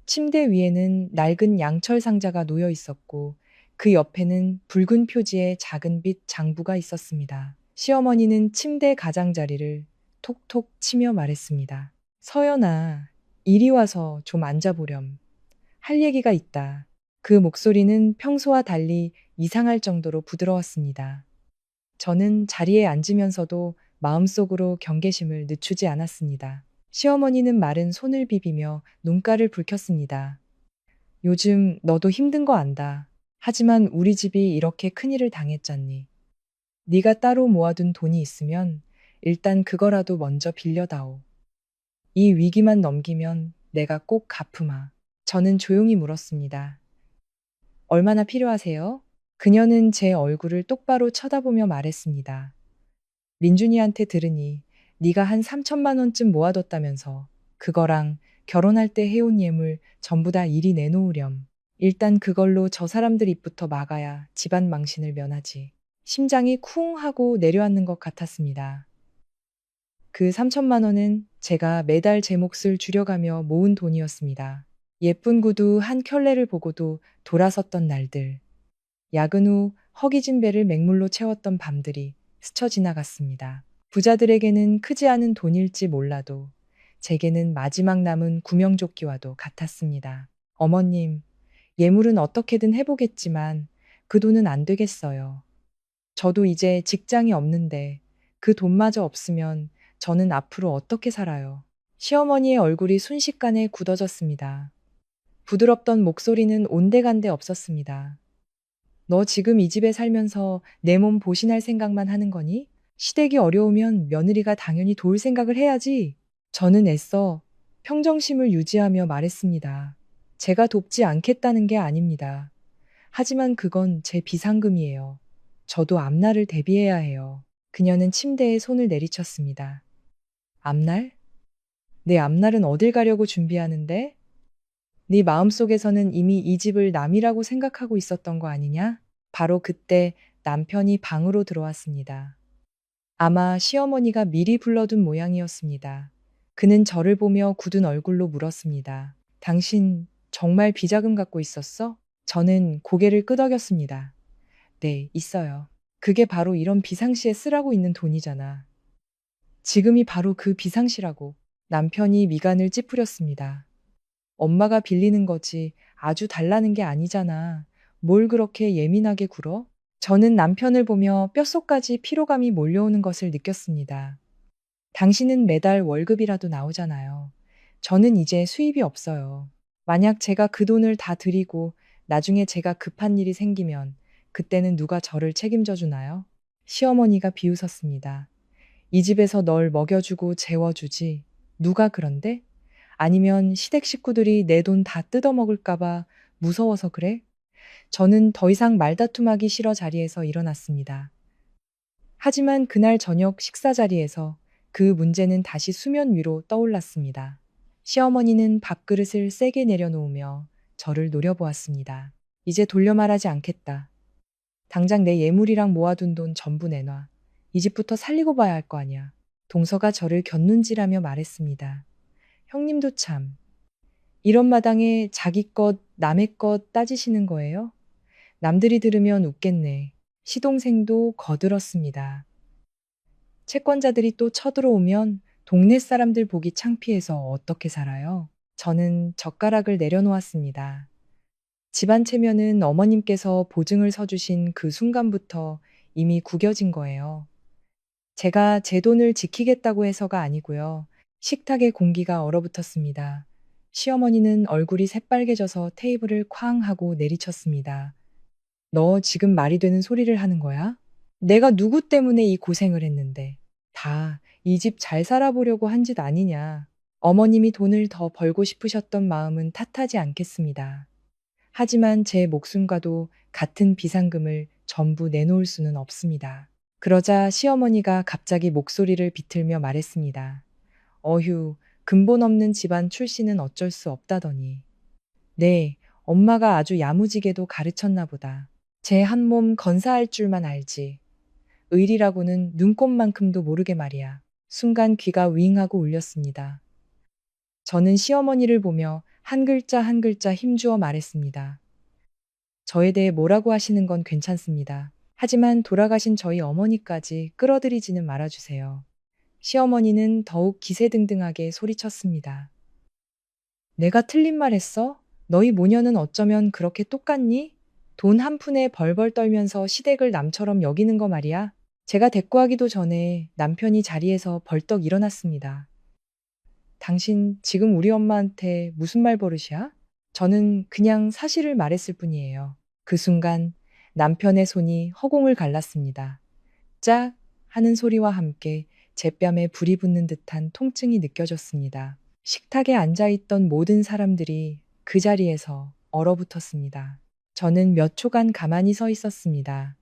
침대 위에는 낡은 양철 상자가 놓여 있었고 그 옆에는 붉은 표지의 작은 빛 장부가 있었습니다. 시어머니는 침대 가장자리를 톡톡 치며 말했습니다. 서연아, 이리 와서 좀 앉아보렴. 할 얘기가 있다. 그 목소리는 평소와 달리 이상할 정도로 부드러웠습니다. 저는 자리에 앉으면서도 마음속으로 경계심을 늦추지 않았습니다. 시어머니는 마른 손을 비비며 눈가를 붉혔습니다. 요즘 너도 힘든 거 안다. 하지만 우리 집이 이렇게 큰일을 당했잖니. 네가 따로 모아둔 돈이 있으면 일단 그거라도 먼저 빌려다오. 이 위기만 넘기면 내가 꼭 갚으마. 저는 조용히 물었습니다. 얼마나 필요하세요? 그녀는 제 얼굴을 똑바로 쳐다보며 말했습니다. 민준이한테 들으니 네가 한 3천만 원쯤 모아뒀다면서 그거랑 결혼할 때 해온 예물 전부 다 이리 내놓으렴. 일단 그걸로 저 사람들 입부터 막아야 집안 망신을 면하지. 심장이 쿵 하고 내려앉는 것 같았습니다. 그 3천만 원은 제가 매달 제 몫을 줄여가며 모은 돈이었습니다. 예쁜 구두 한 켤레를 보고도 돌아섰던 날들. 야근 후 허기진 배를 맹물로 채웠던 밤들이 스쳐 지나갔습니다. 부자들에게는 크지 않은 돈일지 몰라도 제게는 마지막 남은 구명조끼와도 같았습니다. 어머님, 예물은 어떻게든 해보겠지만 그 돈은 안 되겠어요. 저도 이제 직장이 없는데 그 돈마저 없으면 저는 앞으로 어떻게 살아요? 시어머니의 얼굴이 순식간에 굳어졌습니다. 부드럽던 목소리는 온데간데 없었습니다. 너 지금 이 집에 살면서 내 몸 보신할 생각만 하는 거니? 시댁이 어려우면 며느리가 당연히 도울 생각을 해야지. 저는 애써 평정심을 유지하며 말했습니다. 제가 돕지 않겠다는 게 아닙니다. 하지만 그건 제 비상금이에요. 저도 앞날을 대비해야 해요. 그녀는 침대에 손을 내리쳤습니다. 앞날? 내 앞날은 어딜 가려고 준비하는데? 네 마음속에서는 이미 이 집을 남이라고 생각하고 있었던 거 아니냐? 바로 그때 남편이 방으로 들어왔습니다. 아마 시어머니가 미리 불러둔 모양이었습니다. 그는 저를 보며 굳은 얼굴로 물었습니다. 당신 정말 비자금 갖고 있었어? 저는 고개를 끄덕였습니다. 네, 있어요. 그게 바로 이런 비상시에 쓰라고 있는 돈이잖아. 지금이 바로 그 비상시라고. 남편이 미간을 찌푸렸습니다. 엄마가 빌리는 거지 아주 달라는 게 아니잖아. 뭘 그렇게 예민하게 굴어? 저는 남편을 보며 뼛속까지 피로감이 몰려오는 것을 느꼈습니다. 당신은 매달 월급이라도 나오잖아요. 저는 이제 수입이 없어요. 만약 제가 그 돈을 다 드리고 나중에 제가 급한 일이 생기면 그때는 누가 저를 책임져 주나요? 시어머니가 비웃었습니다. 이 집에서 널 먹여주고 재워주지. 누가 그런데? 아니면 시댁 식구들이 내 돈 다 뜯어먹을까봐 무서워서 그래? 저는 더 이상 말다툼하기 싫어 자리에서 일어났습니다. 하지만 그날 저녁 식사 자리에서 그 문제는 다시 수면 위로 떠올랐습니다. 시어머니는 밥그릇을 세게 내려놓으며 저를 노려보았습니다. 이제 돌려 말하지 않겠다. 당장 내 예물이랑 모아둔 돈 전부 내놔. 이 집부터 살리고 봐야 할 거 아니야. 동서가 저를 곁눈질하며 말했습니다. 형님도 참. 이런 마당에 자기 것, 남의 것 따지시는 거예요? 남들이 들으면 웃겠네. 시동생도 거들었습니다. 채권자들이 또 쳐들어오면 동네 사람들 보기 창피해서 어떻게 살아요? 저는 젓가락을 내려놓았습니다. 집안 체면은 어머님께서 보증을 서주신 그 순간부터 이미 구겨진 거예요. 제가 제 돈을 지키겠다고 해서가 아니고요. 식탁의 공기가 얼어붙었습니다. 시어머니는 얼굴이 새빨개져서 테이블을 쾅 하고 내리쳤습니다. 너 지금 말이 되는 소리를 하는 거야? 내가 누구 때문에 이 고생을 했는데. 다 이 집 잘 살아보려고 한 짓 아니냐. 어머님이 돈을 더 벌고 싶으셨던 마음은 탓하지 않겠습니다. 하지만 제 목숨과도 같은 비상금을 전부 내놓을 수는 없습니다. 그러자 시어머니가 갑자기 목소리를 비틀며 말했습니다. 어휴, 근본 없는 집안 출신은 어쩔 수 없다더니. 네, 엄마가 아주 야무지게도 가르쳤나 보다. 제 한 몸 건사할 줄만 알지. 의리라고는 눈꼽만큼도 모르게 말이야. 순간 귀가 윙하고 울렸습니다. 저는 시어머니를 보며 한 글자 한 글자 힘주어 말했습니다. 저에 대해 뭐라고 하시는 건 괜찮습니다. 하지만 돌아가신 저희 어머니까지 끌어들이지는 말아주세요. 시어머니는 더욱 기세등등하게 소리쳤습니다. 내가 틀린 말 했어? 너희 모녀는 어쩌면 그렇게 똑같니? 돈 한 푼에 벌벌 떨면서 시댁을 남처럼 여기는 거 말이야. 제가 대꾸하기도 전에 남편이 자리에서 벌떡 일어났습니다. 당신 지금 우리 엄마한테 무슨 말버릇이야? 저는 그냥 사실을 말했을 뿐이에요. 그 순간 남편의 손이 허공을 갈랐습니다. 짝 하는 소리와 함께 제 뺨에 불이 붙는 듯한 통증이 느껴졌습니다. 식탁에 앉아있던 모든 사람들이 그 자리에서 얼어붙었습니다. 저는 몇 초간 가만히 서 있었습니다.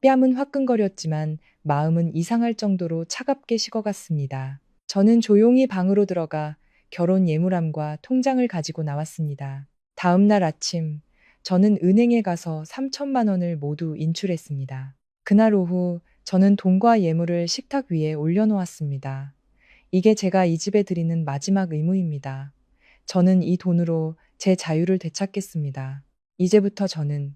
뺨은 화끈거렸지만 마음은 이상할 정도로 차갑게 식어갔습니다. 저는 조용히 방으로 들어가 결혼 예물함과 통장을 가지고 나왔습니다. 다음 날 아침, 저는 은행에 가서 3천만 원을 모두 인출했습니다. 그날 오후, 저는 돈과 예물을 식탁 위에 올려놓았습니다. 이게 제가 이 집에 드리는 마지막 의무입니다. 저는 이 돈으로 제 자유를 되찾겠습니다. 이제부터 저는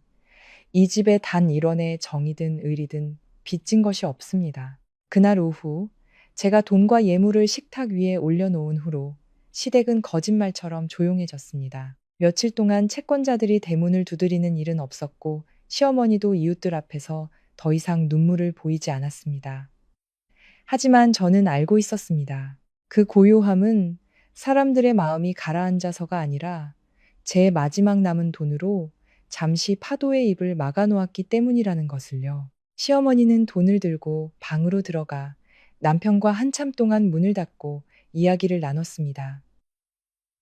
이 집에 단 1원의 정이든 의리든 빚진 것이 없습니다. 그날 오후 제가 돈과 예물을 식탁 위에 올려놓은 후로 시댁은 거짓말처럼 조용해졌습니다. 며칠 동안 채권자들이 대문을 두드리는 일은 없었고 시어머니도 이웃들 앞에서 더 이상 눈물을 보이지 않았습니다. 하지만 저는 알고 있었습니다. 그 고요함은 사람들의 마음이 가라앉아서가 아니라 제 마지막 남은 돈으로 잠시 파도의 입을 막아놓았기 때문이라는 것을요. 시어머니는 돈을 들고 방으로 들어가 남편과 한참 동안 문을 닫고 이야기를 나눴습니다.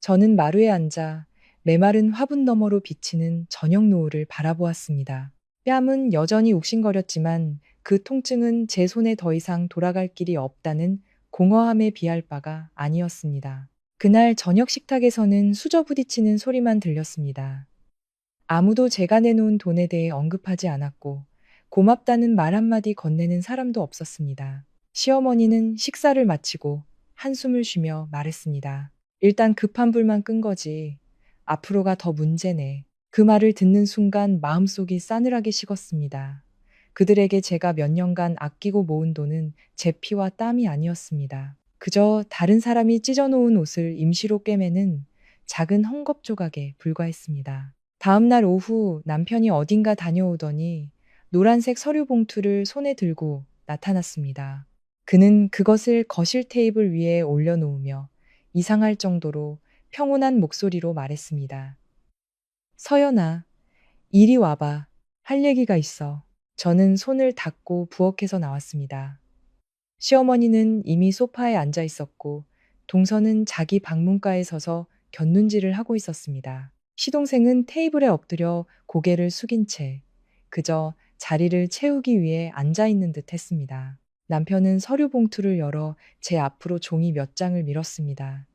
저는 마루에 앉아 메마른 화분 너머로 비치는 저녁 노을을 바라보았습니다. 뺨은 여전히 욱신거렸지만 그 통증은 제 손에 더 이상 돌아갈 길이 없다는 공허함에 비할 바가 아니었습니다. 그날 저녁 식탁에서는 수저 부딪히는 소리만 들렸습니다. 아무도 제가 내놓은 돈에 대해 언급하지 않았고 고맙다는 말 한마디 건네는 사람도 없었습니다. 시어머니는 식사를 마치고 한숨을 쉬며 말했습니다. 일단 급한 불만 끈 거지. 앞으로가 더 문제네. 그 말을 듣는 순간 마음속이 싸늘하게 식었습니다. 그들에게 제가 몇 년간 아끼고 모은 돈은 제 피와 땀이 아니었습니다. 그저 다른 사람이 찢어놓은 옷을 임시로 꿰매는 작은 헝겊 조각에 불과했습니다. 다음 날 오후 남편이 어딘가 다녀오더니 노란색 서류 봉투를 손에 들고 나타났습니다. 그는 그것을 거실 테이블 위에 올려놓으며 이상할 정도로 평온한 목소리로 말했습니다. 서연아, 이리 와봐. 할 얘기가 있어. 저는 손을 닫고 부엌에서 나왔습니다. 시어머니는 이미 소파에 앉아 있었고 동서는 자기 방문가에 서서 곁눈질을 하고 있었습니다. 시동생은 테이블에 엎드려 고개를 숙인 채 그저 자리를 채우기 위해 앉아 있는 듯 했습니다. 남편은 서류 봉투를 열어 제 앞으로 종이 몇 장을 밀었습니다.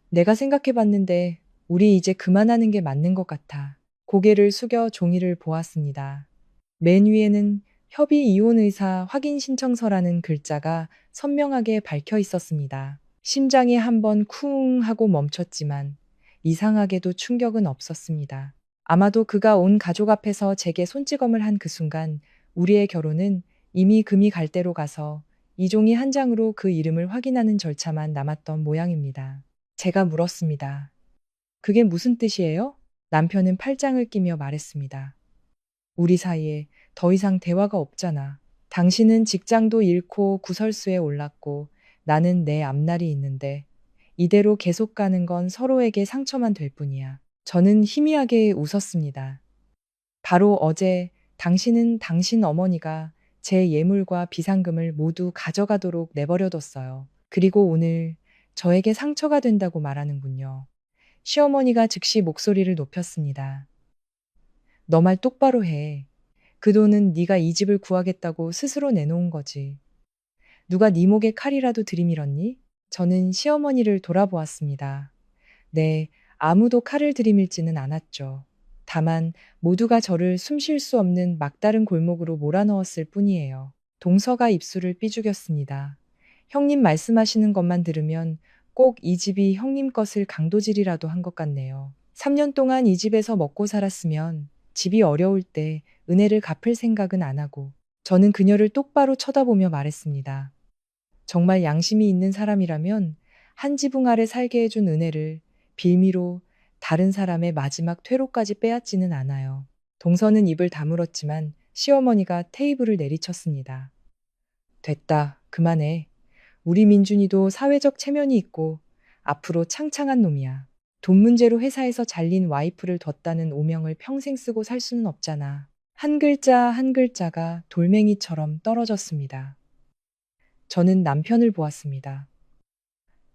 내가 생각해 봤는데 우리 이제 그만하는 게 맞는 것 같아. 고개를 숙여 종이를 보았습니다. 맨 위에는 협의 이혼 의사 확인 신청서라는 글자가 선명하게 밝혀 있었습니다. 심장이 한번 쿵 하고 멈췄지만 이상하게도 충격은 없었습니다. 아마도 그가 온 가족 앞에서 제게 손찌검을 한 그 순간 우리의 결혼은 이미 금이 갈 대로 가서 이 종이 한 장으로 그 이름을 확인하는 절차만 남았던 모양입니다. 제가 물었습니다. 그게 무슨 뜻이에요? 남편은 팔짱을 끼며 말했습니다. 우리 사이에 더 이상 대화가 없잖아. 당신은 직장도 잃고 구설수에 올랐고 나는 내 앞날이 있는데 이대로 계속 가는 건 서로에게 상처만 될 뿐이야. 저는 희미하게 웃었습니다. 바로 어제 당신은 당신 어머니가 제 예물과 비상금을 모두 가져가도록 내버려뒀어요. 그리고 오늘 저에게 상처가 된다고 말하는군요. 시어머니가 즉시 목소리를 높였습니다. 너 말 똑바로 해. 그 돈은 네가 이 집을 구하겠다고 스스로 내놓은 거지. 누가 네 목에 칼이라도 들이밀었니? 저는 시어머니를 돌아보았습니다. 네, 아무도 칼을 들이밀지는 않았죠. 다만 모두가 저를 숨 쉴 수 없는 막다른 골목으로 몰아넣었을 뿐이에요. 동서가 입술을 삐죽였습니다. 형님 말씀하시는 것만 들으면 꼭 이 집이 형님 것을 강도질이라도 한 것 같네요. 3년 동안 이 집에서 먹고 살았으면 집이 어려울 때 은혜를 갚을 생각은 안 하고 저는 그녀를 똑바로 쳐다보며 말했습니다. 정말 양심이 있는 사람이라면 한 지붕 아래 살게 해준 은혜를 빌미로 다른 사람의 마지막 퇴로까지 빼앗지는 않아요. 동서는 입을 다물었지만 시어머니가 테이블을 내리쳤습니다. 됐다. 그만해. 우리 민준이도 사회적 체면이 있고 앞으로 창창한 놈이야. 돈 문제로 회사에서 잘린 와이프를 뒀다는 오명을 평생 쓰고 살 수는 없잖아. 한 글자 한 글자가 돌멩이처럼 떨어졌습니다. 저는 남편을 보았습니다.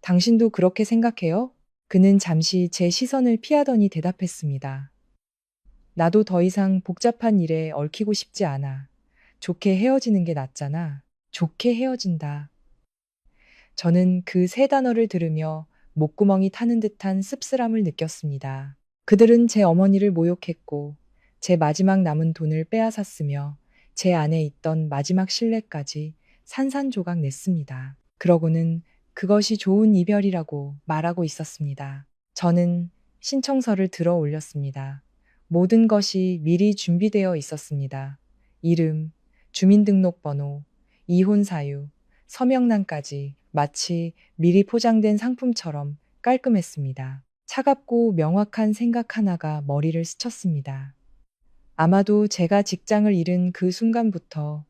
당신도 그렇게 생각해요? 그는 잠시 제 시선을 피하더니 대답했습니다. 나도 더 이상 복잡한 일에 얽히고 싶지 않아. 좋게 헤어지는 게 낫잖아. 좋게 헤어진다. 저는 그 세 단어를 들으며 목구멍이 타는 듯한 씁쓸함을 느꼈습니다. 그들은 제 어머니를 모욕했고 제 마지막 남은 돈을 빼앗았으며 제 안에 있던 마지막 신뢰까지 산산조각 냈습니다. 그러고는 그것이 좋은 이별이라고 말하고 있었습니다. 저는 신청서를 들어 올렸습니다. 모든 것이 미리 준비되어 있었습니다. 이름, 주민등록번호, 이혼 사유, 서명란까지 마치 미리 포장된 상품처럼 깔끔했습니다. 차갑고 명확한 생각 하나가 머리를 스쳤습니다. 아마도 제가 직장을 잃은 그 순간부터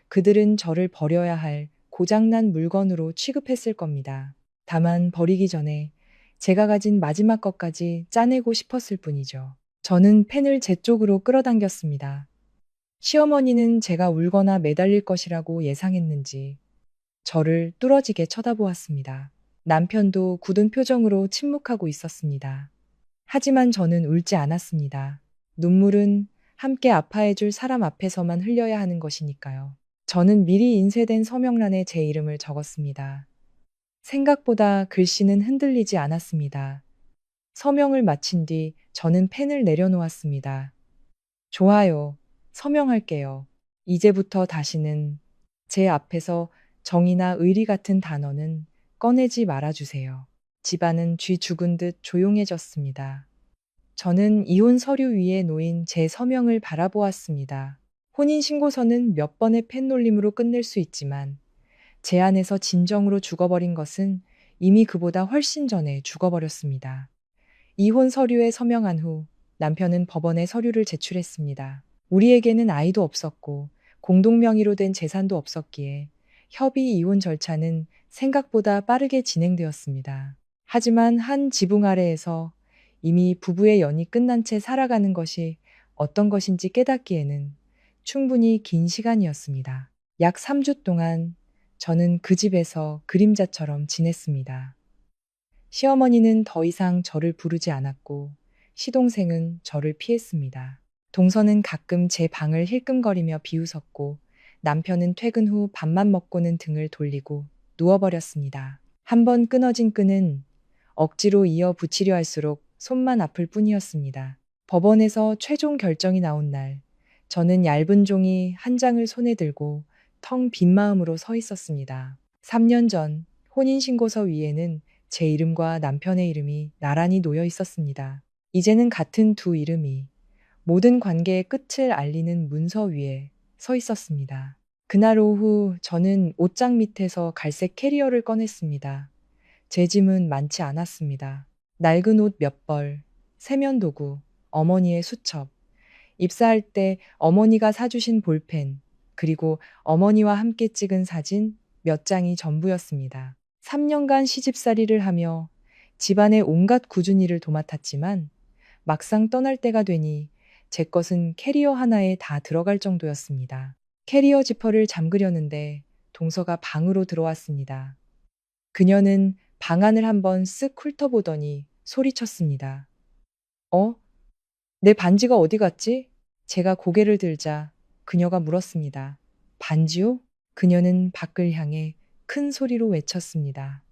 그들은 저를 버려야 할 고장난 물건으로 취급했을 겁니다. 다만 버리기 전에 제가 가진 마지막 것까지 짜내고 싶었을 뿐이죠. 저는 펜을 제 쪽으로 끌어당겼습니다. 시어머니는 제가 울거나 매달릴 것이라고 예상했는지 저를 뚫어지게 쳐다보았습니다. 남편도 굳은 표정으로 침묵하고 있었습니다. 하지만 저는 울지 않았습니다. 눈물은 함께 아파해줄 사람 앞에서만 흘려야 하는 것이니까요. 저는 미리 인쇄된 서명란에 제 이름을 적었습니다. 생각보다 글씨는 흔들리지 않았습니다. 서명을 마친 뒤 저는 펜을 내려놓았습니다. 좋아요. 서명할게요. 이제부터 다시는 제 앞에서 정의나 의리 같은 단어는 꺼내지 말아주세요. 집안은 쥐 죽은 듯 조용해졌습니다. 저는 이혼 서류 위에 놓인 제 서명을 바라보았습니다. 혼인신고서는 몇 번의 펜놀림으로 끝낼 수 있지만 제 안에서 진정으로 죽어버린 것은 이미 그보다 훨씬 전에 죽어버렸습니다. 이혼 서류에 서명한 후 남편은 법원에 서류를 제출했습니다. 우리에게는 아이도 없었고 공동명의로 된 재산도 없었기에 협의 이혼 절차는 생각보다 빠르게 진행되었습니다. 하지만 한 지붕 아래에서 이미 부부의 연이 끝난 채 살아가는 것이 어떤 것인지 깨닫기에는 충분히 긴 시간이었습니다. 약 3주 동안 저는 그 집에서 그림자처럼 지냈습니다. 시어머니는 더 이상 저를 부르지 않았고 시동생은 저를 피했습니다. 동서는 가끔 제 방을 힐끔거리며 비웃었고 남편은 퇴근 후 밥만 먹고는 등을 돌리고 누워버렸습니다. 한번 끊어진 끈은 억지로 이어 붙이려 할수록 손만 아플 뿐이었습니다. 법원에서 최종 결정이 나온 날, 저는 얇은 종이 한 장을 손에 들고 텅 빈 마음으로 서 있었습니다. 3년 전 혼인신고서 위에는 제 이름과 남편의 이름이 나란히 놓여 있었습니다. 이제는 같은 두 이름이 모든 관계의 끝을 알리는 문서 위에 서 있었습니다. 그날 오후 저는 옷장 밑에서 갈색 캐리어를 꺼냈습니다. 제 짐은 많지 않았습니다. 낡은 옷 몇 벌, 세면도구, 어머니의 수첩, 입사할 때 어머니가 사주신 볼펜, 그리고 어머니와 함께 찍은 사진 몇 장이 전부였습니다. 3년간 시집살이를 하며 집안의 온갖 꾸준히 일을 도맡았지만 막상 떠날 때가 되니 제 것은 캐리어 하나에 다 들어갈 정도였습니다. 캐리어 지퍼를 잠그려는데 동서가 방으로 들어왔습니다. 그녀는 방안을 한번 쓱 훑어보더니 소리쳤습니다. 어? 내 반지가 어디 갔지? 제가 고개를 들자 그녀가 물었습니다. 반지요? 그녀는 밖을 향해 큰 소리로 외쳤습니다.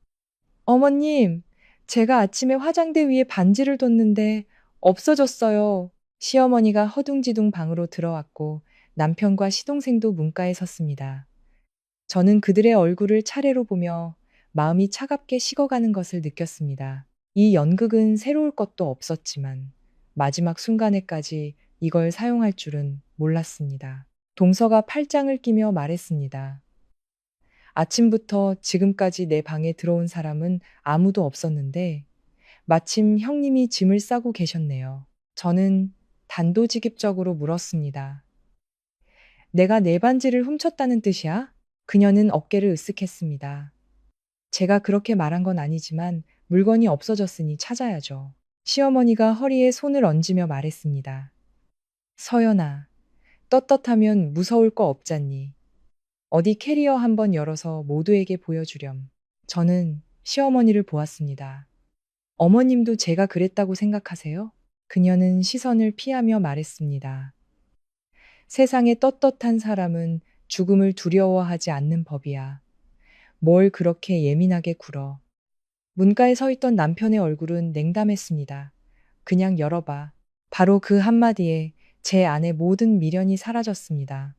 어머님, 제가 아침에 화장대 위에 반지를 뒀는데 없어졌어요. 시어머니가 허둥지둥 방으로 들어왔고 남편과 시동생도 문가에 섰습니다. 저는 그들의 얼굴을 차례로 보며 마음이 차갑게 식어가는 것을 느꼈습니다. 이 연극은 새로울 것도 없었지만 마지막 순간에까지 이걸 사용할 줄은 몰랐습니다. 동서가 팔짱을 끼며 말했습니다. 아침부터 지금까지 내 방에 들어온 사람은 아무도 없었는데 마침 형님이 짐을 싸고 계셨네요. 저는 단도직입적으로 물었습니다. 내가 내 반지를 훔쳤다는 뜻이야? 그녀는 어깨를 으쓱했습니다. 제가 그렇게 말한 건 아니지만 물건이 없어졌으니 찾아야죠. 시어머니가 허리에 손을 얹으며 말했습니다. 서연아, 떳떳하면 무서울 거 없잖니. 어디 캐리어 한번 열어서 모두에게 보여주렴. 저는 시어머니를 보았습니다. 어머님도 제가 그랬다고 생각하세요? 그녀는 시선을 피하며 말했습니다. 세상에 떳떳한 사람은 죽음을 두려워하지 않는 법이야. 뭘 그렇게 예민하게 굴어. 문가에 서 있던 남편의 얼굴은 냉담했습니다. 그냥 열어봐. 바로 그 한마디에 제 안의 모든 미련이 사라졌습니다.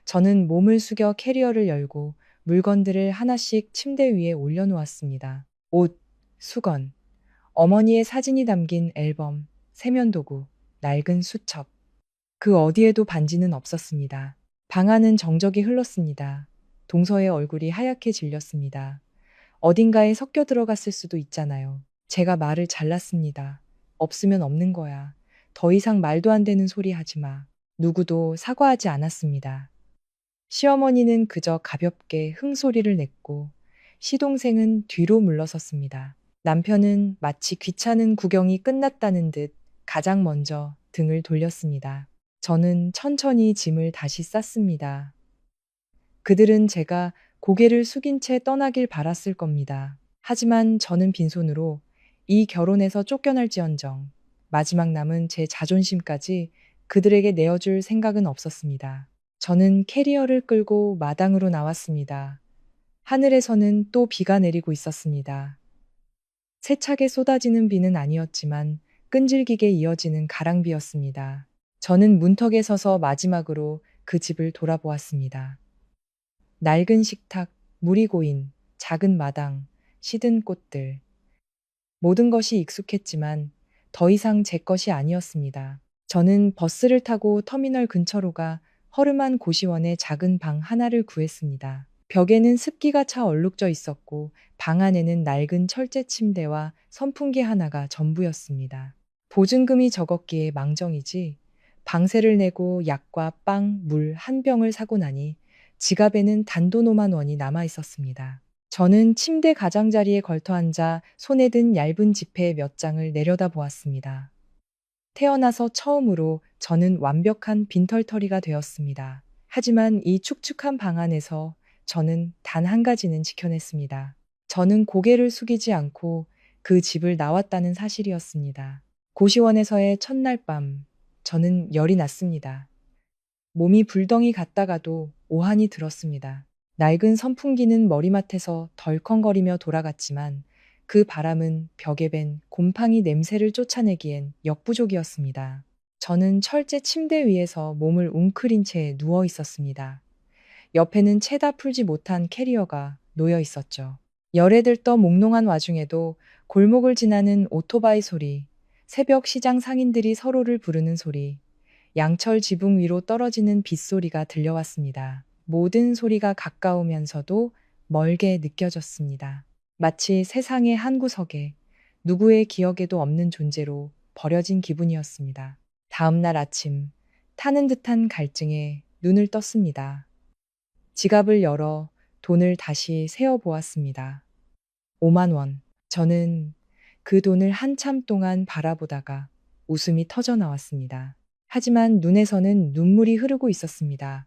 저는 몸을 숙여 캐리어를 열고 물건들을 하나씩 침대 위에 올려놓았습니다. 옷, 수건, 어머니의 사진이 담긴 앨범, 세면도구, 낡은 수첩. 그 어디에도 반지는 없었습니다. 방 안은 정적이 흘렀습니다. 동서의 얼굴이 하얗게 질렸습니다. 어딘가에 섞여 들어갔을 수도 있잖아요. 제가 말을 잘랐습니다. 없으면 없는 거야. 더 이상 말도 안 되는 소리 하지 마. 누구도 사과하지 않았습니다. 시어머니는 그저 가볍게 흥소리를 냈고 시동생은 뒤로 물러섰습니다. 남편은 마치 귀찮은 구경이 끝났다는 듯 가장 먼저 등을 돌렸습니다. 저는 천천히 짐을 다시 쌌습니다. 그들은 제가 고개를 숙인 채 떠나길 바랐을 겁니다. 하지만 저는 빈손으로 이 결혼에서 쫓겨날지언정 마지막 남은 제 자존심까지 그들에게 내어줄 생각은 없었습니다. 저는 캐리어를 끌고 마당으로 나왔습니다. 하늘에서는 또 비가 내리고 있었습니다. 세차게 쏟아지는 비는 아니었지만 끈질기게 이어지는 가랑비였습니다. 저는 문턱에 서서 마지막으로 그 집을 돌아보았습니다. 낡은 식탁, 물이 고인 작은 마당, 시든 꽃들. 모든 것이 익숙했지만 더 이상 제 것이 아니었습니다. 저는 버스를 타고 터미널 근처로 가 허름한 고시원의 작은 방 하나를 구했습니다. 벽에는 습기가 차 얼룩져 있었고 방 안에는 낡은 철제 침대와 선풍기 하나가 전부였습니다. 보증금이 적었기에 망정이지 방세를 내고 약과 빵, 물 한 병을 사고 나니 지갑에는 단돈 5만 원이 남아 있었습니다. 저는 침대 가장자리에 걸터 앉아 손에 든 얇은 지폐 몇 장을 내려다보았습니다. 태어나서 처음으로 저는 완벽한 빈털터리가 되었습니다. 하지만 이 축축한 방 안에서 저는 단 한 가지는 지켜냈습니다. 저는 고개를 숙이지 않고 그 집을 나왔다는 사실이었습니다. 고시원에서의 첫날 밤, 저는 열이 났습니다. 몸이 불덩이 갔다가도 오한이 들었습니다. 낡은 선풍기는 머리맡에서 덜컹거리며 돌아갔지만 그 바람은 벽에 밴 곰팡이 냄새를 쫓아내기엔 역부족이었습니다. 저는 철제 침대 위에서 몸을 웅크린 채 누워 있었습니다. 옆에는 채다 풀지 못한 캐리어가 놓여 있었죠. 열에 들떠 몽롱한 와중에도 골목을 지나는 오토바이 소리, 새벽 시장 상인들이 서로를 부르는 소리, 양철 지붕 위로 떨어지는 빗소리가 들려왔습니다. 모든 소리가 가까우면서도 멀게 느껴졌습니다. 마치 세상의 한 구석에 누구의 기억에도 없는 존재로 버려진 기분이었습니다. 다음 날 아침, 타는 듯한 갈증에 눈을 떴습니다. 지갑을 열어 돈을 다시 세어 보았습니다. 5만 원. 저는 그 돈을 한참 동안 바라보다가 웃음이 터져 나왔습니다. 하지만 눈에서는 눈물이 흐르고 있었습니다.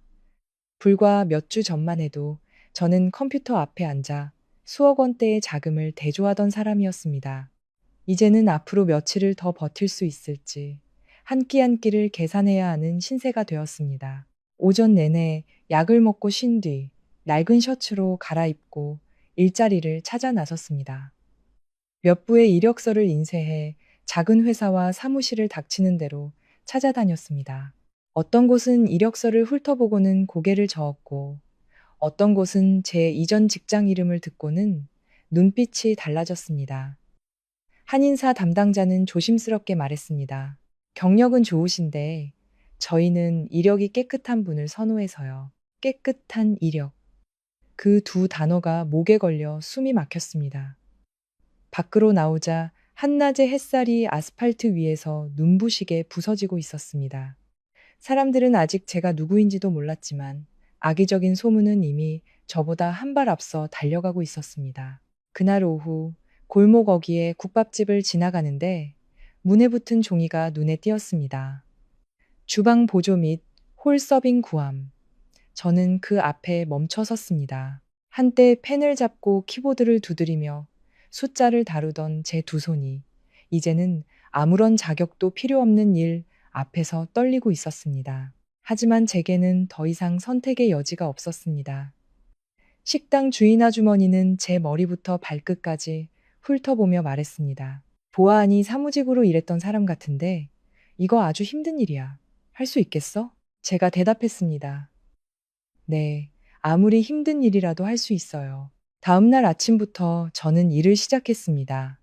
불과 몇 주 전만 해도 저는 컴퓨터 앞에 앉아 수억 원대의 자금을 대조하던 사람이었습니다. 이제는 앞으로 며칠을 더 버틸 수 있을지 한 끼 한 끼를 계산해야 하는 신세가 되었습니다. 오전 내내 약을 먹고 쉰 뒤 낡은 셔츠로 갈아입고 일자리를 찾아 나섰습니다. 몇 부의 이력서를 인쇄해 작은 회사와 사무실을 닥치는 대로 찾아다녔습니다. 어떤 곳은 이력서를 훑어보고는 고개를 저었고, 어떤 곳은 제 이전 직장 이름을 듣고는 눈빛이 달라졌습니다. 한인사 담당자는 조심스럽게 말했습니다. 경력은 좋으신데 저희는 이력이 깨끗한 분을 선호해서요. 깨끗한 이력. 그 두 단어가 목에 걸려 숨이 막혔습니다. 밖으로 나오자 한낮의 햇살이 아스팔트 위에서 눈부시게 부서지고 있었습니다. 사람들은 아직 제가 누구인지도 몰랐지만 악의적인 소문은 이미 저보다 한 발 앞서 달려가고 있었습니다. 그날 오후 골목 어귀에 국밥집을 지나가는데 문에 붙은 종이가 눈에 띄었습니다. 주방 보조 및 홀 서빙 구함. 저는 그 앞에 멈춰 섰습니다. 한때 펜을 잡고 키보드를 두드리며 숫자를 다루던 제 두 손이 이제는 아무런 자격도 필요 없는 일 앞에서 떨리고 있었습니다. 하지만 제게는 더 이상 선택의 여지가 없었습니다. 식당 주인 아주머니는 제 머리부터 발끝까지 훑어보며 말했습니다. 보아하니 사무직으로 일했던 사람 같은데 이거 아주 힘든 일이야. 할 수 있겠어? 제가 대답했습니다. 네, 아무리 힘든 일이라도 할 수 있어요. 다음 날 아침부터 저는 일을 시작했습니다.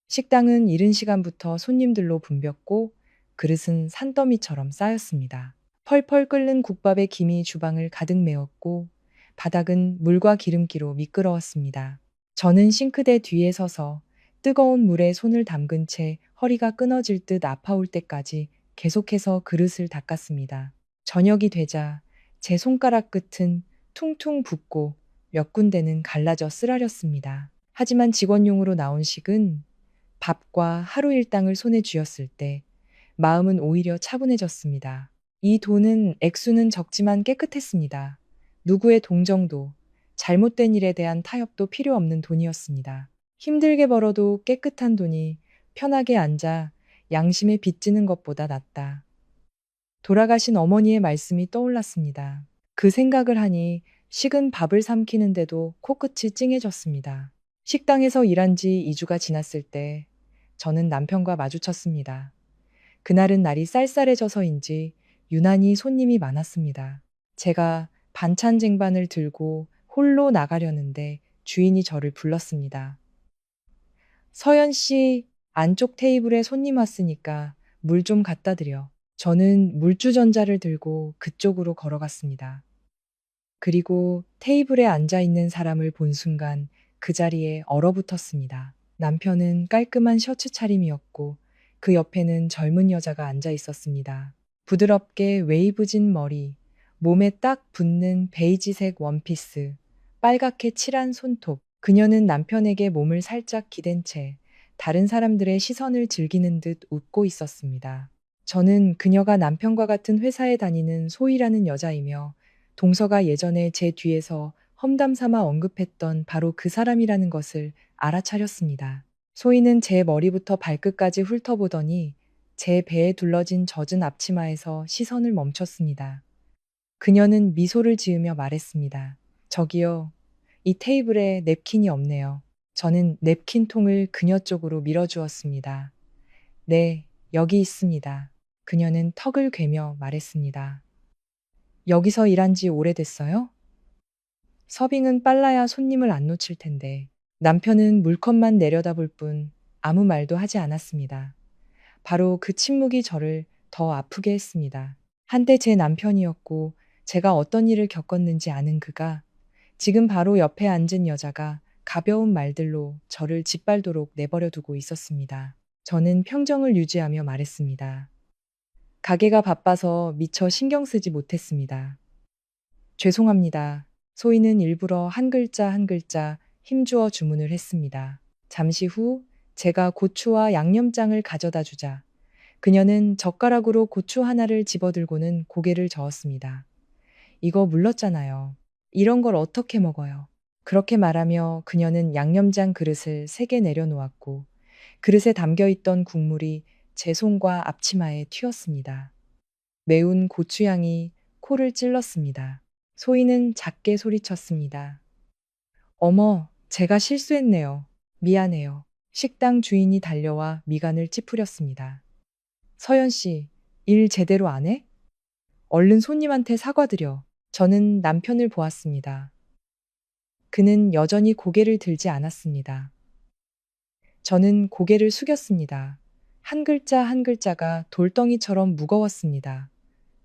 식당은 이른 시간부터 손님들로 붐볐고 그릇은 산더미처럼 쌓였습니다. 펄펄 끓는 국밥의 김이 주방을 가득 메웠고 바닥은 물과 기름기로 미끄러웠습니다. 저는 싱크대 뒤에 서서 뜨거운 물에 손을 담근 채 허리가 끊어질 듯 아파올 때까지 계속해서 그릇을 닦았습니다. 저녁이 되자 제 손가락 끝은 퉁퉁 붓고 몇 군데는 갈라져 쓰라렸습니다. 하지만 직원용으로 나온 식은 밥과 하루 일당을 손에 쥐었을 때 마음은 오히려 차분해졌습니다. 이 돈은 액수는 적지만 깨끗했습니다. 누구의 동정도, 잘못된 일에 대한 타협도 필요 없는 돈이었습니다. 힘들게 벌어도 깨끗한 돈이 편하게 앉아 양심에 빚지는 것보다 낫다. 돌아가신 어머니의 말씀이 떠올랐습니다. 그 생각을 하니 식은 밥을 삼키는데도 코끝이 찡해졌습니다. 식당에서 일한 지 2주가 지났을 때 저는 남편과 마주쳤습니다. 그날은 날이 쌀쌀해져서인지 유난히 손님이 많았습니다. 제가 반찬 쟁반을 들고 홀로 나가려는데 주인이 저를 불렀습니다. 서연 씨, 안쪽 테이블에 손님 왔으니까 물 좀 갖다 드려. 저는 물주전자를 들고 그쪽으로 걸어갔습니다. 그리고 테이블에 앉아 있는 사람을 본 순간 그 자리에 얼어붙었습니다. 남편은 깔끔한 셔츠 차림이었고 그 옆에는 젊은 여자가 앉아 있었습니다. 부드럽게 웨이브진 머리, 몸에 딱 붙는 베이지색 원피스, 빨갛게 칠한 손톱. 그녀는 남편에게 몸을 살짝 기댄 채 다른 사람들의 시선을 즐기는 듯 웃고 있었습니다. 저는 그녀가 남편과 같은 회사에 다니는 소희라는 여자이며 동서가 예전에 제 뒤에서 험담 삼아 언급했던 바로 그 사람이라는 것을 알아차렸습니다. 소희는 제 머리부터 발끝까지 훑어보더니 제 배에 둘러진 젖은 앞치마에서 시선을 멈췄습니다. 그녀는 미소를 지으며 말했습니다. 저기요, 이 테이블에 냅킨이 없네요. 저는 냅킨 통을 그녀 쪽으로 밀어주었습니다. 네, 여기 있습니다. 그녀는 턱을 괴며 말했습니다. 여기서 일한 지 오래됐어요? 서빙은 빨라야 손님을 안 놓칠 텐데. 남편은 물컵만 내려다볼 뿐 아무 말도 하지 않았습니다. 바로 그 침묵이 저를 더 아프게 했습니다. 한때 제 남편이었고 제가 어떤 일을 겪었는지 아는 그가 지금 바로 옆에 앉은 여자가 가벼운 말들로 저를 짓밟도록 내버려 두고 있었습니다. 저는 평정을 유지하며 말했습니다. 가게가 바빠서 미처 신경 쓰지 못했습니다. 죄송합니다. 소희는 일부러 한 글자 한 글자 힘주어 주문을 했습니다. 잠시 후 제가 고추와 양념장을 가져다 주자 그녀는 젓가락으로 고추 하나를 집어들고는 고개를 저었습니다. 이거 물렀잖아요. 이런 걸 어떻게 먹어요? 그렇게 말하며 그녀는 양념장 그릇을 3개 내려놓았고 그릇에 담겨있던 국물이 제 손과 앞치마에 튀었습니다. 매운 고추향이 코를 찔렀습니다. 소희는 작게 소리쳤습니다. 어머, 제가 실수했네요. 미안해요. 식당 주인이 달려와 미간을 찌푸렸습니다. 서연 씨, 일 제대로 안 해? 얼른 손님한테 사과드려. 저는 남편을 보았습니다. 그는 여전히 고개를 들지 않았습니다. 저는 고개를 숙였습니다. 한 글자 한 글자가 돌덩이처럼 무거웠습니다.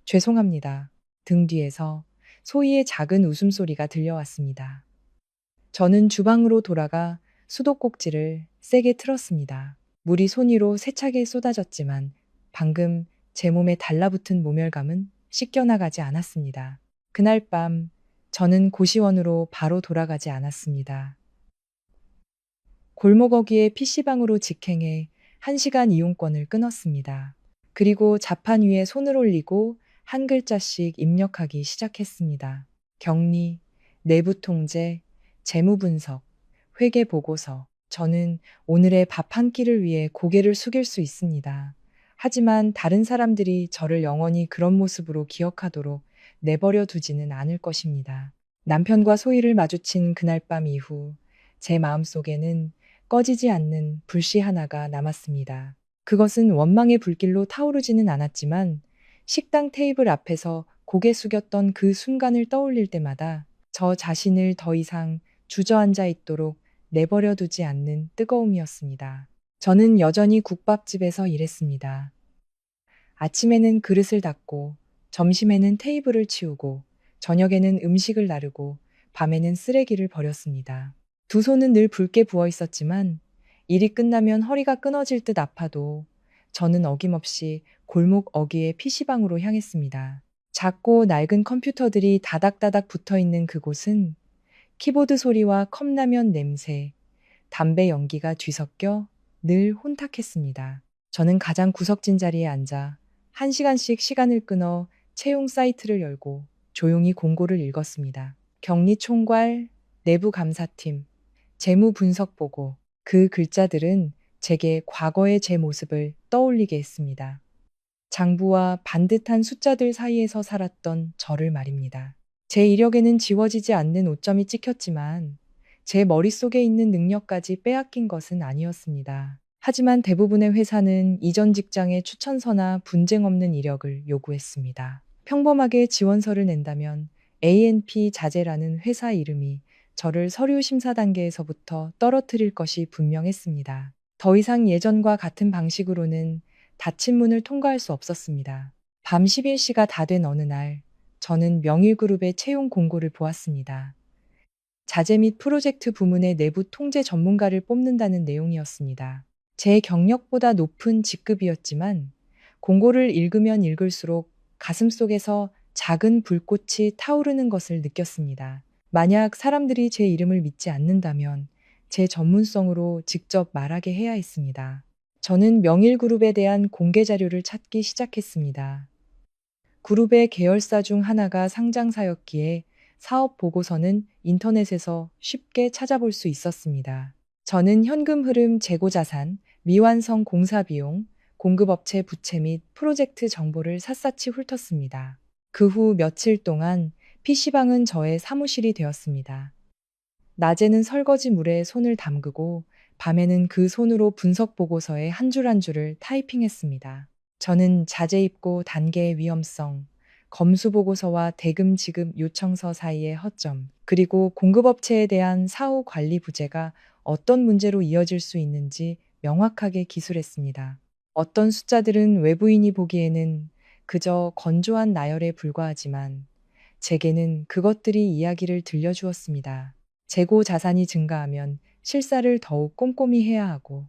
죄송합니다. 등 뒤에서 소희의 작은 웃음소리가 들려왔습니다. 저는 주방으로 돌아가 수도꼭지를 세게 틀었습니다. 물이 손 위로 세차게 쏟아졌지만 방금 제 몸에 달라붙은 모멸감은 씻겨나가지 않았습니다. 그날 밤 저는 고시원으로 바로 돌아가지 않았습니다. 골목어귀의 PC방으로 직행해 1시간 이용권을 끊었습니다. 그리고 자판 위에 손을 올리고 한 글자씩 입력하기 시작했습니다. 격리, 내부 통제, 재무 분석, 회계 보고서. 저는 오늘의 밥 한 끼를 위해 고개를 숙일 수 있습니다. 하지만 다른 사람들이 저를 영원히 그런 모습으로 기억하도록 내버려 두지는 않을 것입니다. 남편과 소희를 마주친 그날 밤 이후 제 마음속에는 꺼지지 않는 불씨 하나가 남았습니다. 그것은 원망의 불길로 타오르지는 않았지만 식당 테이블 앞에서 고개 숙였던 그 순간을 떠올릴 때마다 저 자신을 더 이상 주저앉아 있도록 내버려 두지 않는 뜨거움이었습니다. 저는 여전히 국밥집에서 일했습니다. 아침에는 그릇을 닦고, 점심에는 테이블을 치우고, 저녁에는 음식을 나르고, 밤에는 쓰레기를 버렸습니다. 두 손은 늘 붉게 부어 있었지만 일이 끝나면 허리가 끊어질 듯 아파도 저는 어김없이 골목 어귀의 PC방으로 향했습니다. 작고 낡은 컴퓨터들이 다닥다닥 붙어 있는 그곳은 키보드 소리와 컵라면 냄새, 담배 연기가 뒤섞여 늘 혼탁했습니다. 저는 가장 구석진 자리에 앉아 1시간씩 시간을 끊어 채용 사이트를 열고 조용히 공고를 읽었습니다. 격리 총괄, 내부 감사팀, 재무 분석 보고. 그 글자들은 제게 과거의 제 모습을 떠올리게 했습니다. 장부와 반듯한 숫자들 사이에서 살았던 저를 말입니다. 제 이력에는 지워지지 않는 오점이 찍혔지만 제 머릿속에 있는 능력까지 빼앗긴 것은 아니었습니다. 하지만 대부분의 회사는 이전 직장의 추천서나 분쟁 없는 이력을 요구했습니다. 평범하게 지원서를 낸다면 A&P 자제라는 회사 이름이 저를 서류 심사 단계에서부터 떨어뜨릴 것이 분명했습니다. 더 이상 예전과 같은 방식으로는 닫힌 문을 통과할 수 없었습니다. 밤 11시가 다 된 어느 날, 저는 명일그룹의 채용 공고를 보았습니다. 자재 및 프로젝트 부문의 내부 통제 전문가를 뽑는다는 내용이었습니다. 제 경력보다 높은 직급이었지만 공고를 읽으면 읽을수록 가슴속에서 작은 불꽃이 타오르는 것을 느꼈습니다. 만약 사람들이 제 이름을 믿지 않는다면 제 전문성으로 직접 말하게 해야 했습니다. 저는 명일그룹에 대한 공개 자료를 찾기 시작했습니다. 그룹의 계열사 중 하나가 상장사였기에 사업 보고서는 인터넷에서 쉽게 찾아볼 수 있었습니다. 저는 현금 흐름, 재고 자산, 미완성 공사 비용, 공급업체 부채 및 프로젝트 정보를 샅샅이 훑었습니다. 그 후 며칠 동안 PC방은 저의 사무실이 되었습니다. 낮에는 설거지물에 손을 담그고 밤에는 그 손으로 분석 보고서에 한 줄 한 줄을 타이핑했습니다. 저는 자재 입고 단계의 위험성, 검수 보고서와 대금 지급 요청서 사이의 허점, 그리고 공급업체에 대한 사후 관리 부재가 어떤 문제로 이어질 수 있는지 명확하게 기술했습니다. 어떤 숫자들은 외부인이 보기에는 그저 건조한 나열에 불과하지만 제게는 그것들이 이야기를 들려주었습니다. 재고 자산이 증가하면 실사를 더욱 꼼꼼히 해야 하고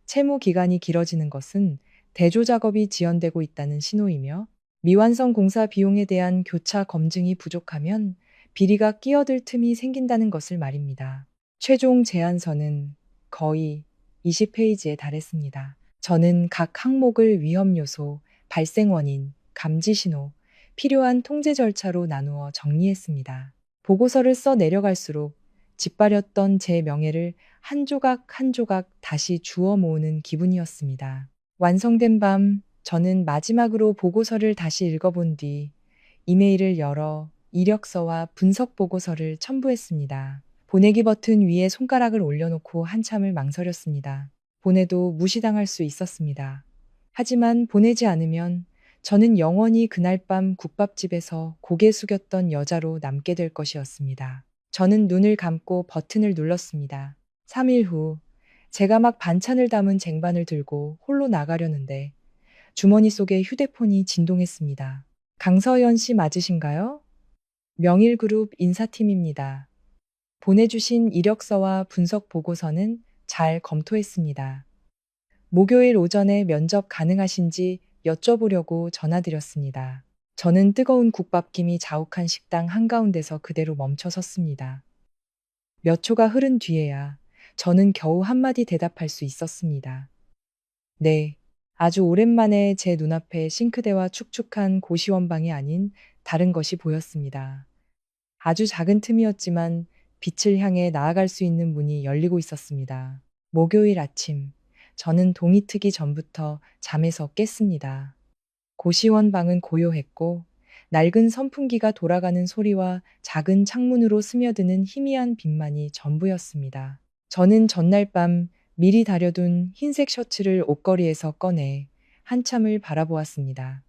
채무 기간이 길어지는 것은 대조 작업이 지연되고 있다는 신호이며 미완성 공사 비용에 대한 교차 검증이 부족하면 비리가 끼어들 틈이 생긴다는 것을 말입니다. 최종 제안서는 거의 20페이지에 달했습니다. 저는 각 항목을 위험 요소, 발생 원인, 감지 신호, 필요한 통제 절차로 나누어 정리했습니다. 보고서를 써 내려갈수록 짓밟였던 제 명예를 한 조각 한 조각 다시 주워 모으는 기분이었습니다. 완성된 밤, 저는 마지막으로 보고서를 다시 읽어본 뒤 이메일을 열어 이력서와 분석 보고서를 첨부했습니다. 보내기 버튼 위에 손가락을 올려놓고 한참을 망설였습니다. 보내도 무시당할 수 있었습니다. 하지만 보내지 않으면 저는 영원히 그날 밤 국밥집에서 고개 숙였던 여자로 남게 될 것이었습니다. 저는 눈을 감고 버튼을 눌렀습니다. 3일 후, 제가 막 반찬을 담은 쟁반을 들고 홀로 나가려는데 주머니 속에 휴대폰이 진동했습니다. 강서연 씨 맞으신가요? 명일그룹 인사팀입니다. 보내주신 이력서와 분석 보고서는 잘 검토했습니다. 목요일 오전에 면접 가능하신지 여쭤보려고 전화드렸습니다. 저는 뜨거운 국밥김이 자욱한 식당 한가운데서 그대로 멈춰 섰습니다. 몇 초가 흐른 뒤에야 저는 겨우 한마디 대답할 수 있었습니다. 네, 아주 오랜만에 제 눈앞에 싱크대와 축축한 고시원방이 아닌 다른 것이 보였습니다. 아주 작은 틈이었지만 빛을 향해 나아갈 수 있는 문이 열리고 있었습니다. 목요일 아침, 저는 동이 트기 전부터 잠에서 깼습니다. 고시원 방은 고요했고 낡은 선풍기가 돌아가는 소리와 작은 창문으로 스며드는 희미한 빛만이 전부였습니다. 저는 전날 밤 미리 다려둔 흰색 셔츠를 옷걸이에서 꺼내 한참을 바라보았습니다.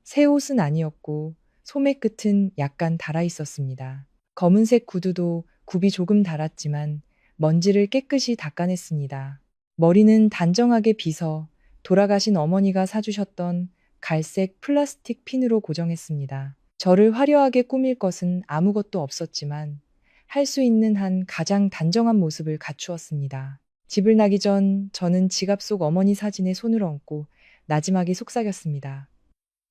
새 옷은 아니었고 소매 끝은 약간 닳아 있었습니다. 검은색 구두도 굽이 조금 닳았지만 먼지를 깨끗이 닦아냈습니다. 머리는 단정하게 빗어 돌아가신 어머니가 사주셨던 갈색 플라스틱 핀으로 고정했습니다. 저를 화려하게 꾸밀 것은 아무것도 없었지만 할 수 있는 한 가장 단정한 모습을 갖추었습니다. 집을 나기 전 저는 지갑 속 어머니 사진에 손을 얹고 나지막이 속삭였습니다.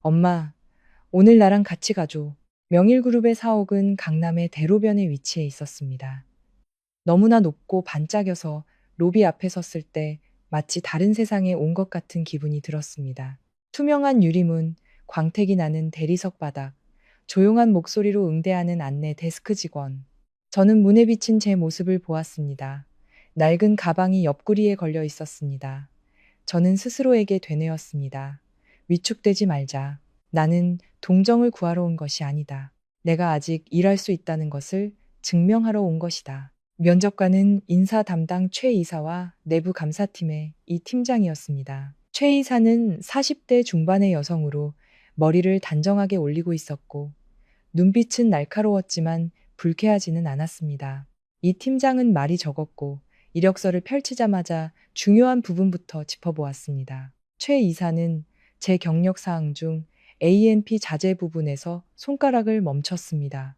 엄마, 오늘 나랑 같이 가줘. 명일그룹의 사옥은 강남의 대로변에 위치해 있었습니다. 너무나 높고 반짝여서 로비 앞에 섰을 때 마치 다른 세상에 온 것 같은 기분이 들었습니다. 투명한 유리문, 광택이 나는 대리석 바닥, 조용한 목소리로 응대하는 안내 데스크 직원. 저는 문에 비친 제 모습을 보았습니다. 낡은 가방이 옆구리에 걸려 있었습니다. 저는 스스로에게 되뇌었습니다. 위축되지 말자. 나는 동정을 구하러 온 것이 아니다. 내가 아직 일할 수 있다는 것을 증명하러 온 것이다. 면접관은 인사 담당 최 이사와 내부 감사팀의 이 팀장이었습니다. 최 이사는 40대 중반의 여성으로 머리를 단정하게 올리고 있었고 눈빛은 날카로웠지만 불쾌하지는 않았습니다. 이 팀장은 말이 적었고 이력서를 펼치자마자 중요한 부분부터 짚어보았습니다. 최 이사는 제 경력 사항 중 A&P 자재 부분에서 손가락을 멈췄습니다.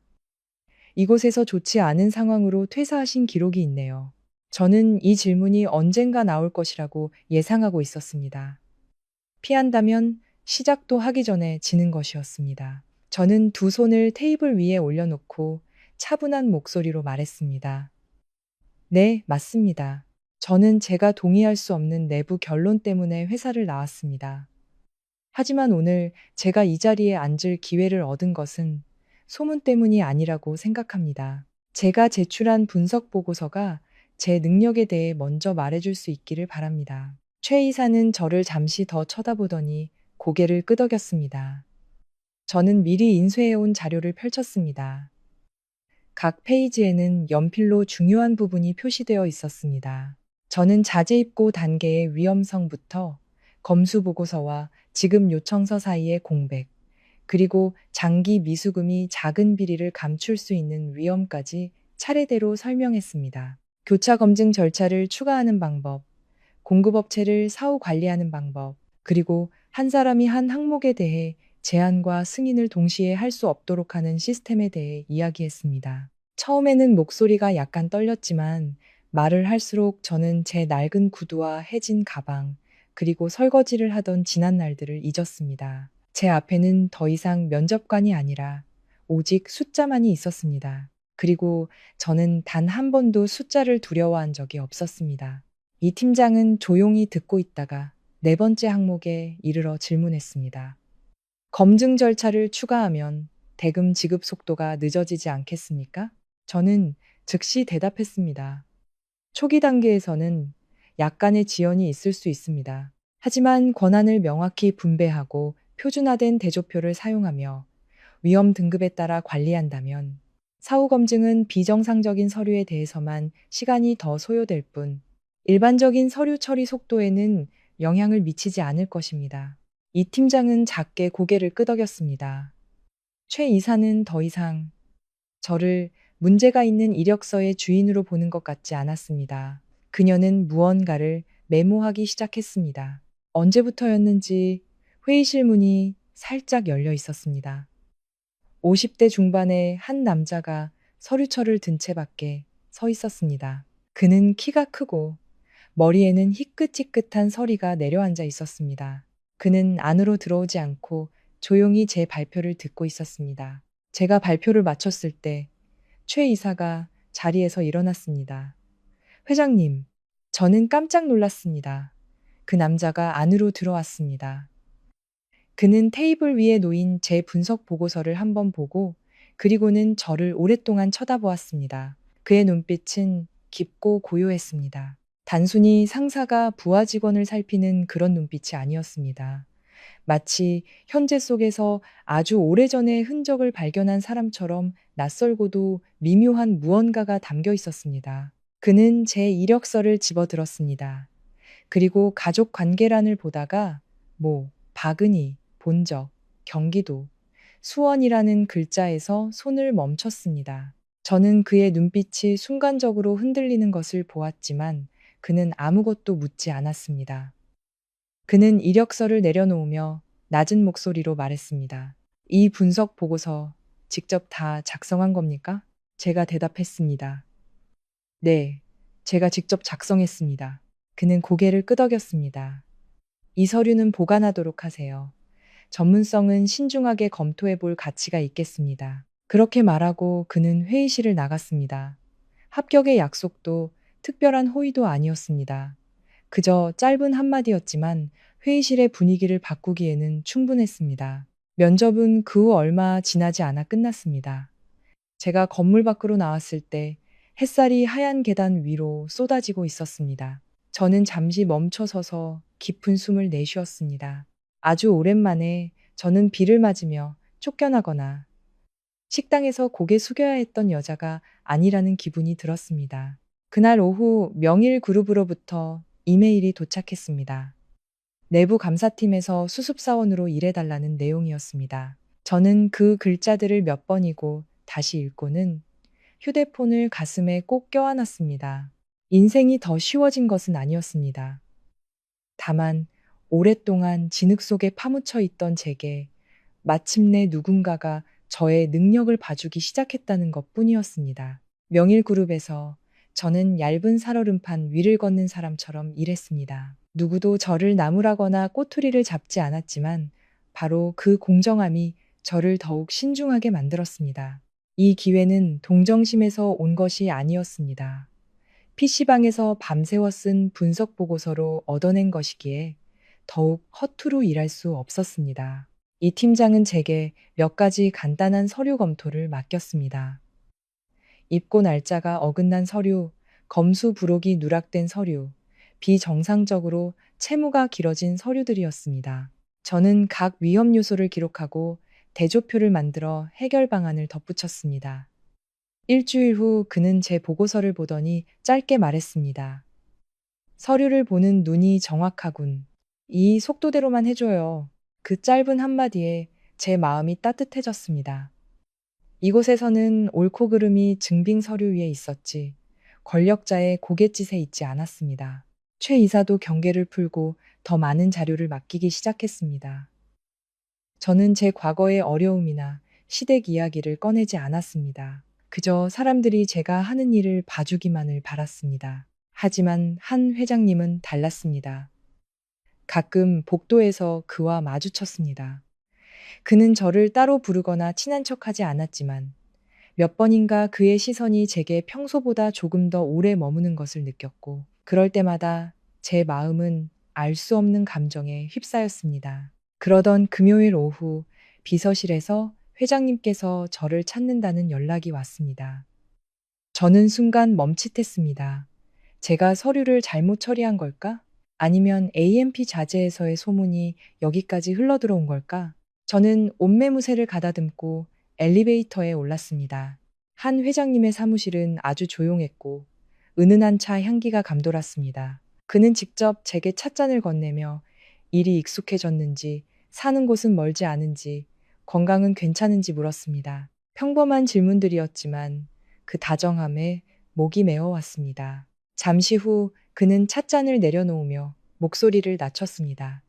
이곳에서 좋지 않은 상황으로 퇴사하신 기록이 있네요. 저는 이 질문이 언젠가 나올 것이라고 예상하고 있었습니다. 피한다면 시작도 하기 전에 지는 것이었습니다. 저는 두 손을 테이블 위에 올려놓고 차분한 목소리로 말했습니다. 네, 맞습니다. 저는 제가 동의할 수 없는 내부 결론 때문에 회사를 나왔습니다. 하지만 오늘 제가 이 자리에 앉을 기회를 얻은 것은 소문 때문이 아니라고 생각합니다. 제가 제출한 분석 보고서가 제 능력에 대해 먼저 말해줄 수 있기를 바랍니다. 최 이사는 저를 잠시 더 쳐다보더니 고개를 끄덕였습니다. 저는 미리 인쇄해온 자료를 펼쳤습니다. 각 페이지에는 연필로 중요한 부분이 표시되어 있었습니다. 저는 자재입고 단계의 위험성부터 검수 보고서와 지급 요청서 사이의 공백, 그리고 장기 미수금이 작은 비리를 감출 수 있는 위험까지 차례대로 설명했습니다. 교차 검증 절차를 추가하는 방법, 공급업체를 사후 관리하는 방법, 그리고 한 사람이 한 항목에 대해 제안과 승인을 동시에 할 수 없도록 하는 시스템에 대해 이야기했습니다. 처음에는 목소리가 약간 떨렸지만 말을 할수록 저는 제 낡은 구두와 해진 가방, 그리고 설거지를 하던 지난 날들을 잊었습니다. 제 앞에는 더 이상 면접관이 아니라 오직 숫자만이 있었습니다. 그리고 저는 단 한 번도 숫자를 두려워한 적이 없었습니다. 이 팀장은 조용히 듣고 있다가 네 번째 항목에 이르러 질문했습니다. 검증 절차를 추가하면 대금 지급 속도가 늦어지지 않겠습니까? 저는 즉시 대답했습니다. 초기 단계에서는 약간의 지연이 있을 수 있습니다. 하지만 권한을 명확히 분배하고 표준화된 대조표를 사용하며 위험 등급에 따라 관리한다면 사후 검증은 비정상적인 서류에 대해서만 시간이 더 소요될 뿐 일반적인 서류 처리 속도에는 영향을 미치지 않을 것입니다. 이 팀장은 작게 고개를 끄덕였습니다. 최 이사는 더 이상 저를 문제가 있는 이력서의 주인으로 보는 것 같지 않았습니다. 그녀는 무언가를 메모하기 시작했습니다. 언제부터였는지 회의실 문이 살짝 열려 있었습니다. 50대 중반의 한 남자가 서류철을 든 채 밖에 서 있었습니다. 그는 키가 크고 머리에는 희끗희끗한 서리가 내려앉아 있었습니다. 그는 안으로 들어오지 않고 조용히 제 발표를 듣고 있었습니다. 제가 발표를 마쳤을 때 최 이사가 자리에서 일어났습니다. 회장님, 저는 깜짝 놀랐습니다. 그 남자가 안으로 들어왔습니다. 그는 테이블 위에 놓인 제 분석 보고서를 한번 보고 그리고는 저를 오랫동안 쳐다보았습니다. 그의 눈빛은 깊고 고요했습니다. 단순히 상사가 부하 직원을 살피는 그런 눈빛이 아니었습니다. 마치 현재 속에서 아주 오래전의 흔적을 발견한 사람처럼 낯설고도 미묘한 무언가가 담겨 있었습니다. 그는 제 이력서를 집어들었습니다. 그리고 가족 관계란을 보다가 박은희, 본적, 경기도, 수원이라는 글자에서 손을 멈췄습니다. 저는 그의 눈빛이 순간적으로 흔들리는 것을 보았지만 그는 아무것도 묻지 않았습니다. 그는 이력서를 내려놓으며 낮은 목소리로 말했습니다. 이 분석 보고서 직접 다 작성한 겁니까? 제가 대답했습니다. 네, 제가 직접 작성했습니다. 그는 고개를 끄덕였습니다. 이 서류는 보관하도록 하세요. 전문성은 신중하게 검토해 볼 가치가 있겠습니다. 그렇게 말하고 그는 회의실을 나갔습니다. 합격의 약속도 특별한 호의도 아니었습니다. 그저 짧은 한마디였지만 회의실의 분위기를 바꾸기에는 충분했습니다. 면접은 그 후 얼마 지나지 않아 끝났습니다. 제가 건물 밖으로 나왔을 때 햇살이 하얀 계단 위로 쏟아지고 있었습니다. 저는 잠시 멈춰서서 깊은 숨을 내쉬었습니다. 아주 오랜만에 저는 비를 맞으며 쫓겨나거나 식당에서 고개 숙여야 했던 여자가 아니라는 기분이 들었습니다. 그날 오후 명일 그룹으로부터 이메일이 도착했습니다. 내부 감사팀에서 수습사원으로 일해달라는 내용이었습니다. 저는 그 글자들을 몇 번이고 다시 읽고는 휴대폰을 가슴에 꼭 껴안았습니다. 인생이 더 쉬워진 것은 아니었습니다. 다만 오랫동안 진흙 속에 파묻혀 있던 제게 마침내 누군가가 저의 능력을 봐주기 시작했다는 것 뿐이었습니다. 명일그룹에서 저는 얇은 살얼음판 위를 걷는 사람처럼 일했습니다. 누구도 저를 나무라거나 꼬투리를 잡지 않았지만 바로 그 공정함이 저를 더욱 신중하게 만들었습니다. 이 기회는 동정심에서 온 것이 아니었습니다. PC방에서 밤새워 쓴 분석 보고서로 얻어낸 것이기에 더욱 허투루 일할 수 없었습니다. 이 팀장은 제게 몇 가지 간단한 서류 검토를 맡겼습니다. 입고 날짜가 어긋난 서류, 검수 부록이 누락된 서류, 비정상적으로 채무가 길어진 서류들이었습니다. 저는 각 위험 요소를 기록하고 대조표를 만들어 해결 방안을 덧붙였습니다. 일주일 후 그는 제 보고서를 보더니 짧게 말했습니다. 서류를 보는 눈이 정확하군. 이 속도대로만 해줘요. 그 짧은 한마디에 제 마음이 따뜻해졌습니다. 이곳에서는 옳고 그름이 증빙 서류 위에 있었지, 권력자의 고갯짓에 있지 않았습니다. 최 이사도 경계를 풀고 더 많은 자료를 맡기기 시작했습니다. 저는 제 과거의 어려움이나 시댁 이야기를 꺼내지 않았습니다. 그저 사람들이 제가 하는 일을 봐주기만을 바랐습니다. 하지만 한 회장님은 달랐습니다. 가끔 복도에서 그와 마주쳤습니다. 그는 저를 따로 부르거나 친한 척하지 않았지만 몇 번인가 그의 시선이 제게 평소보다 조금 더 오래 머무는 것을 느꼈고, 그럴 때마다 제 마음은 알 수 없는 감정에 휩싸였습니다. 그러던 금요일 오후 비서실에서 회장님께서 저를 찾는다는 연락이 왔습니다. 저는 순간 멈칫했습니다. 제가 서류를 잘못 처리한 걸까? 아니면 AMP 자재에서의 소문이 여기까지 흘러들어온 걸까? 저는 옷매무새를 가다듬고 엘리베이터에 올랐습니다. 한 회장님의 사무실은 아주 조용했고 은은한 차 향기가 감돌았습니다. 그는 직접 제게 찻잔을 건네며 일이 익숙해졌는지, 사는 곳은 멀지 않은지, 건강은 괜찮은지 물었습니다. 평범한 질문들이었지만 그 다정함에 목이 메어왔습니다. 잠시 후 그는 찻잔을 내려놓으며 목소리를 낮췄습니다.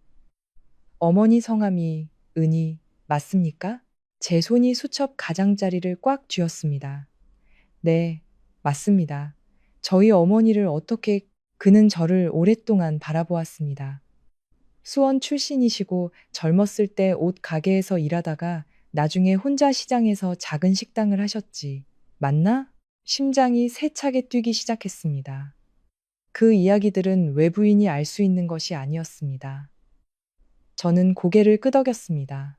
어머니 성함이 은희 맞습니까? 제 손이 수첩 가장자리를 꽉 쥐었습니다. 네, 맞습니다. 저희 어머니를 어떻게... 그는 저를 오랫동안 바라보았습니다. 수원 출신이시고 젊었을 때 옷 가게에서 일하다가 나중에 혼자 시장에서 작은 식당을 하셨지. 맞나? 심장이 세차게 뛰기 시작했습니다. 그 이야기들은 외부인이 알 수 있는 것이 아니었습니다. 저는 고개를 끄덕였습니다.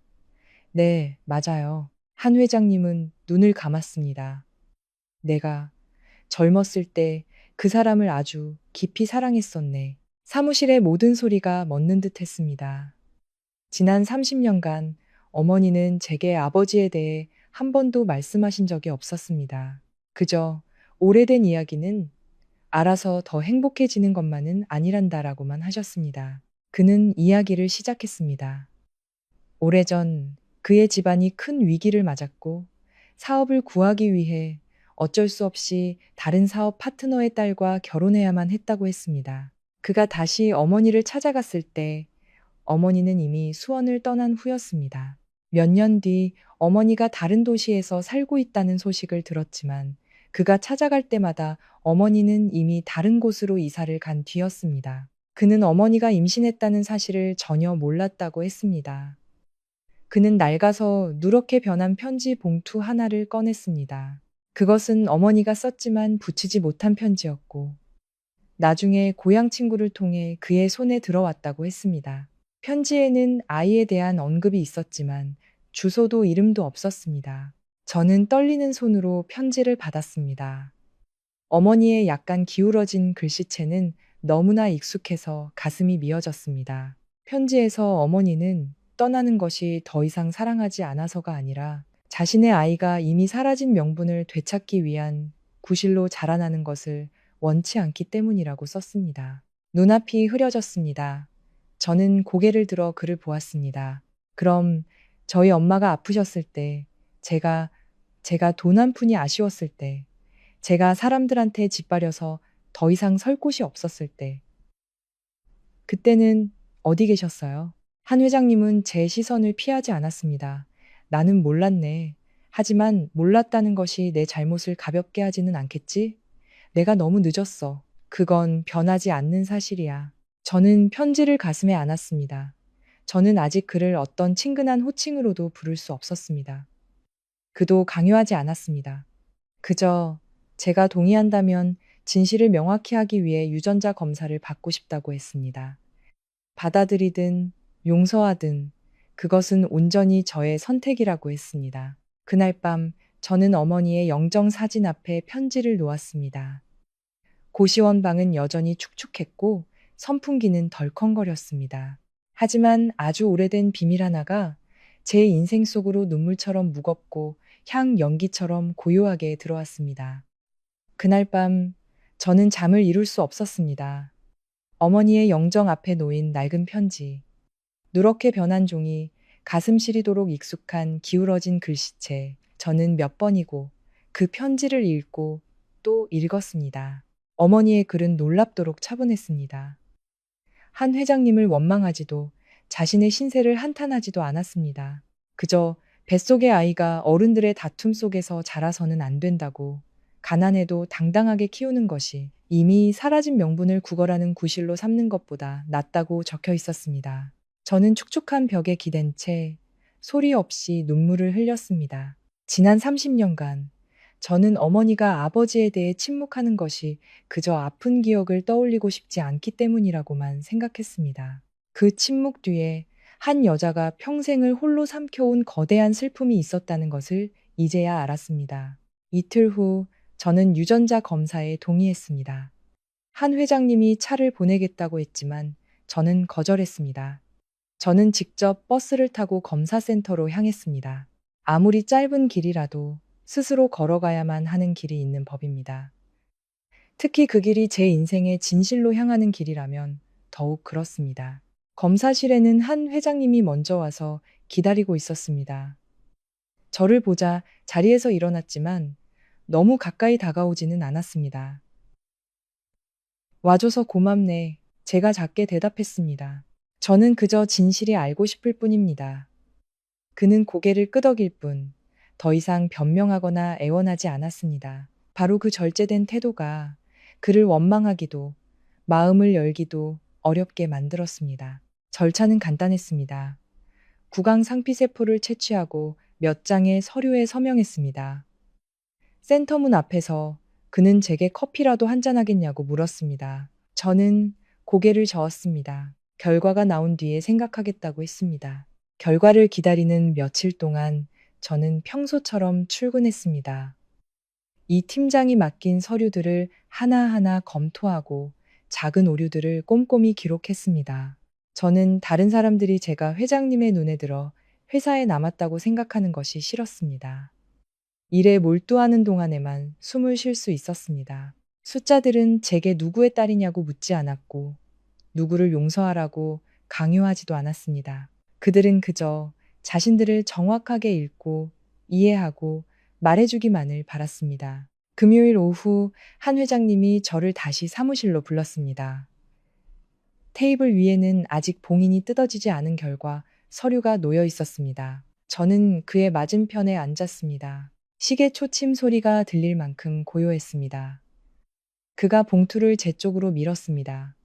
네, 맞아요. 한 회장님은 눈을 감았습니다. 내가 젊었을 때 그 사람을 아주 깊이 사랑했었네. 사무실의 모든 소리가 멎는 듯 했습니다. 지난 30년간 어머니는 제게 아버지에 대해 한 번도 말씀하신 적이 없었습니다. 그저 오래된 이야기는 알아서 더 행복해지는 것만은 아니란다라고만 하셨습니다. 그는 이야기를 시작했습니다. 오래전 그의 집안이 큰 위기를 맞았고 사업을 구하기 위해 어쩔 수 없이 다른 사업 파트너의 딸과 결혼해야만 했다고 했습니다. 그가 다시 어머니를 찾아갔을 때 어머니는 이미 수원을 떠난 후였습니다. 몇 년 뒤 어머니가 다른 도시에서 살고 있다는 소식을 들었지만 그가 찾아갈 때마다 어머니는 이미 다른 곳으로 이사를 간 뒤였습니다. 그는 어머니가 임신했다는 사실을 전혀 몰랐다고 했습니다. 그는 낡아서 누렇게 변한 편지 봉투 하나를 꺼냈습니다. 그것은 어머니가 썼지만 붙이지 못한 편지였고 나중에 고향 친구를 통해 그의 손에 들어왔다고 했습니다. 편지에는 아이에 대한 언급이 있었지만 주소도 이름도 없었습니다. 저는 떨리는 손으로 편지를 받았습니다. 어머니의 약간 기울어진 글씨체는 너무나 익숙해서 가슴이 미어졌습니다. 편지에서 어머니는 떠나는 것이 더 이상 사랑하지 않아서가 아니라 자신의 아이가 이미 사라진 명분을 되찾기 위한 구실로 자라나는 것을 원치 않기 때문이라고 썼습니다. 눈앞이 흐려졌습니다. 저는 고개를 들어 그를 보았습니다. 그럼 저희 엄마가 아프셨을 때, 제가 돈 한 푼이 아쉬웠을 때, 제가 사람들한테 짓밟려서 더 이상 설 곳이 없었을 때, 그때는 어디 계셨어요? 한 회장님은 제 시선을 피하지 않았습니다. 나는 몰랐네. 하지만 몰랐다는 것이 내 잘못을 가볍게 하지는 않겠지? 내가 너무 늦었어. 그건 변하지 않는 사실이야. 저는 편지를 가슴에 안았습니다. 저는 아직 그를 어떤 친근한 호칭으로도 부를 수 없었습니다. 그도 강요하지 않았습니다. 그저 제가 동의한다면 진실을 명확히 하기 위해 유전자 검사를 받고 싶다고 했습니다. 받아들이든 용서하든 그것은 온전히 저의 선택이라고 했습니다. 그날 밤 저는 어머니의 영정 사진 앞에 편지를 놓았습니다. 고시원 방은 여전히 축축했고 선풍기는 덜컹거렸습니다. 하지만 아주 오래된 비밀 하나가 제 인생 속으로 눈물처럼 무겁고 향 연기처럼 고요하게 들어왔습니다. 그날 밤 저는 잠을 이룰 수 없었습니다. 어머니의 영정 앞에 놓인 낡은 편지, 누렇게 변한 종이, 가슴 시리도록 익숙한 기울어진 글씨체. 저는 몇 번이고 그 편지를 읽고 또 읽었습니다. 어머니의 글은 놀랍도록 차분했습니다. 한 회장님을 원망하지도 자신의 신세를 한탄하지도 않았습니다. 그저 뱃속의 아이가 어른들의 다툼 속에서 자라서는 안 된다고, 가난해도 당당하게 키우는 것이 이미 사라진 명분을 구걸하는 구실로 삼는 것보다 낫다고 적혀 있었습니다. 저는 축축한 벽에 기댄 채 소리 없이 눈물을 흘렸습니다. 지난 30년간 저는 어머니가 아버지에 대해 침묵하는 것이 그저 아픈 기억을 떠올리고 싶지 않기 때문이라고만 생각했습니다. 그 침묵 뒤에 한 여자가 평생을 홀로 삼켜온 거대한 슬픔이 있었다는 것을 이제야 알았습니다. 이틀 후 저는 유전자 검사에 동의했습니다. 한 회장님이 차를 보내겠다고 했지만 저는 거절했습니다. 저는 직접 버스를 타고 검사센터로 향했습니다. 아무리 짧은 길이라도 스스로 걸어가야만 하는 길이 있는 법입니다. 특히 그 길이 제 인생의 진실로 향하는 길이라면 더욱 그렇습니다. 검사실에는 한 회장님이 먼저 와서 기다리고 있었습니다. 저를 보자 자리에서 일어났지만 너무 가까이 다가오지는 않았습니다. 와줘서 고맙네. 제가 작게 대답했습니다. 저는 그저 진실이 알고 싶을 뿐입니다. 그는 고개를 끄덕일 뿐, 더 이상 변명하거나 애원하지 않았습니다. 바로 그 절제된 태도가 그를 원망하기도, 마음을 열기도 어렵게 만들었습니다. 절차는 간단했습니다. 구강 상피세포를 채취하고 몇 장의 서류에 서명했습니다. 센터문 앞에서 그는 제게 커피라도 한잔하겠냐고 물었습니다. 저는 고개를 저었습니다. 결과가 나온 뒤에 생각하겠다고 했습니다. 결과를 기다리는 며칠 동안 저는 평소처럼 출근했습니다. 이 팀장이 맡긴 서류들을 하나하나 검토하고 작은 오류들을 꼼꼼히 기록했습니다. 저는 다른 사람들이 제가 회장님의 눈에 들어 회사에 남았다고 생각하는 것이 싫었습니다. 일에 몰두하는 동안에만 숨을 쉴 수 있었습니다. 숫자들은 제게 누구의 딸이냐고 묻지 않았고, 누구를 용서하라고 강요하지도 않았습니다. 그들은 그저 자신들을 정확하게 읽고 이해하고 말해주기만을 바랐습니다. 금요일 오후 한 회장님이 저를 다시 사무실로 불렀습니다. 테이블 위에는 아직 봉인이 뜯어지지 않은 결과 서류가 놓여 있었습니다. 저는 그의 맞은편에 앉았습니다. 시계 초침 소리가 들릴 만큼 고요했습니다. 그가 봉투를 제 쪽으로 밀었습니다.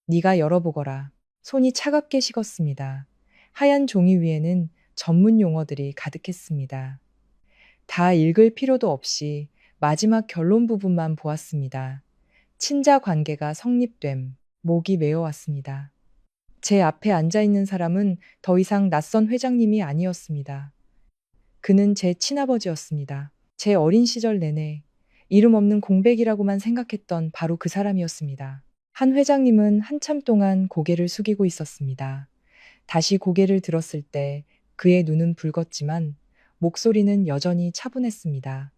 네가 열어보거라. 손이 차갑게 식었습니다. 하얀 종이 위에는 전문 용어들이 가득했습니다. 다 읽을 필요도 없이 마지막 결론 부분만 보았습니다. 친자 관계가 성립됨. 목이 메어왔습니다. 제 앞에 앉아있는 사람은 더 이상 낯선 회장님이 아니었습니다. 그는 제 친아버지였습니다. 제 어린 시절 내내 이름 없는 공백이라고만 생각했던 바로 그 사람이었습니다. 한 회장님은 한참 동안 고개를 숙이고 있었습니다. 다시 고개를 들었을 때 그의 눈은 붉었지만 목소리는 여전히 차분했습니다.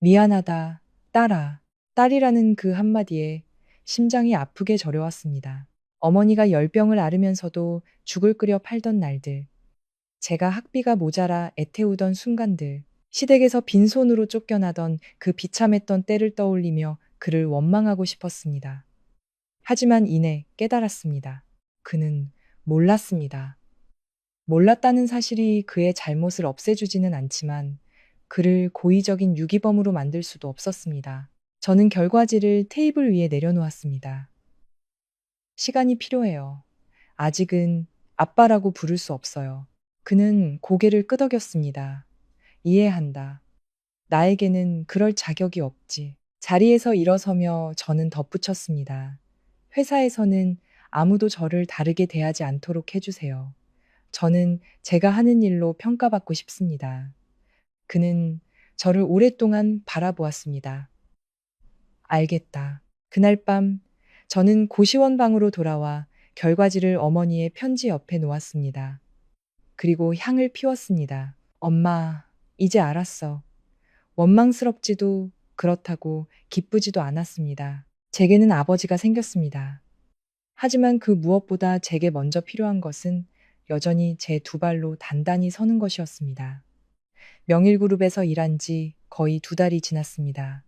미안하다, 딸아. 딸이라는 그 한마디에 심장이 아프게 저려왔습니다. 어머니가 열병을 앓으면서도 죽을 끓여 팔던 날들, 제가 학비가 모자라 애태우던 순간들, 시댁에서 빈손으로 쫓겨나던 그 비참했던 때를 떠올리며 그를 원망하고 싶었습니다. 하지만 이내 깨달았습니다. 그는 몰랐습니다. 몰랐다는 사실이 그의 잘못을 없애주지는 않지만 그를 고의적인 유기범으로 만들 수도 없었습니다. 저는 결과지를 테이블 위에 내려놓았습니다. 시간이 필요해요. 아직은 아빠라고 부를 수 없어요. 그는 고개를 끄덕였습니다. 이해한다. 나에게는 그럴 자격이 없지. 자리에서 일어서며 저는 덧붙였습니다. 회사에서는 아무도 저를 다르게 대하지 않도록 해주세요. 저는 제가 하는 일로 평가받고 싶습니다. 그는 저를 오랫동안 바라보았습니다. 알겠다. 그날 밤 저는 고시원 방으로 돌아와 결과지를 어머니의 편지 옆에 놓았습니다. 그리고 향을 피웠습니다. 엄마, 이제 알았어. 원망스럽지도 그렇다고 기쁘지도 않았습니다. 제게는 아버지가 생겼습니다. 하지만 그 무엇보다 제게 먼저 필요한 것은 여전히 제 두 발로 단단히 서는 것이었습니다. 명일그룹에서 일한 지 거의 두 달이 지났습니다.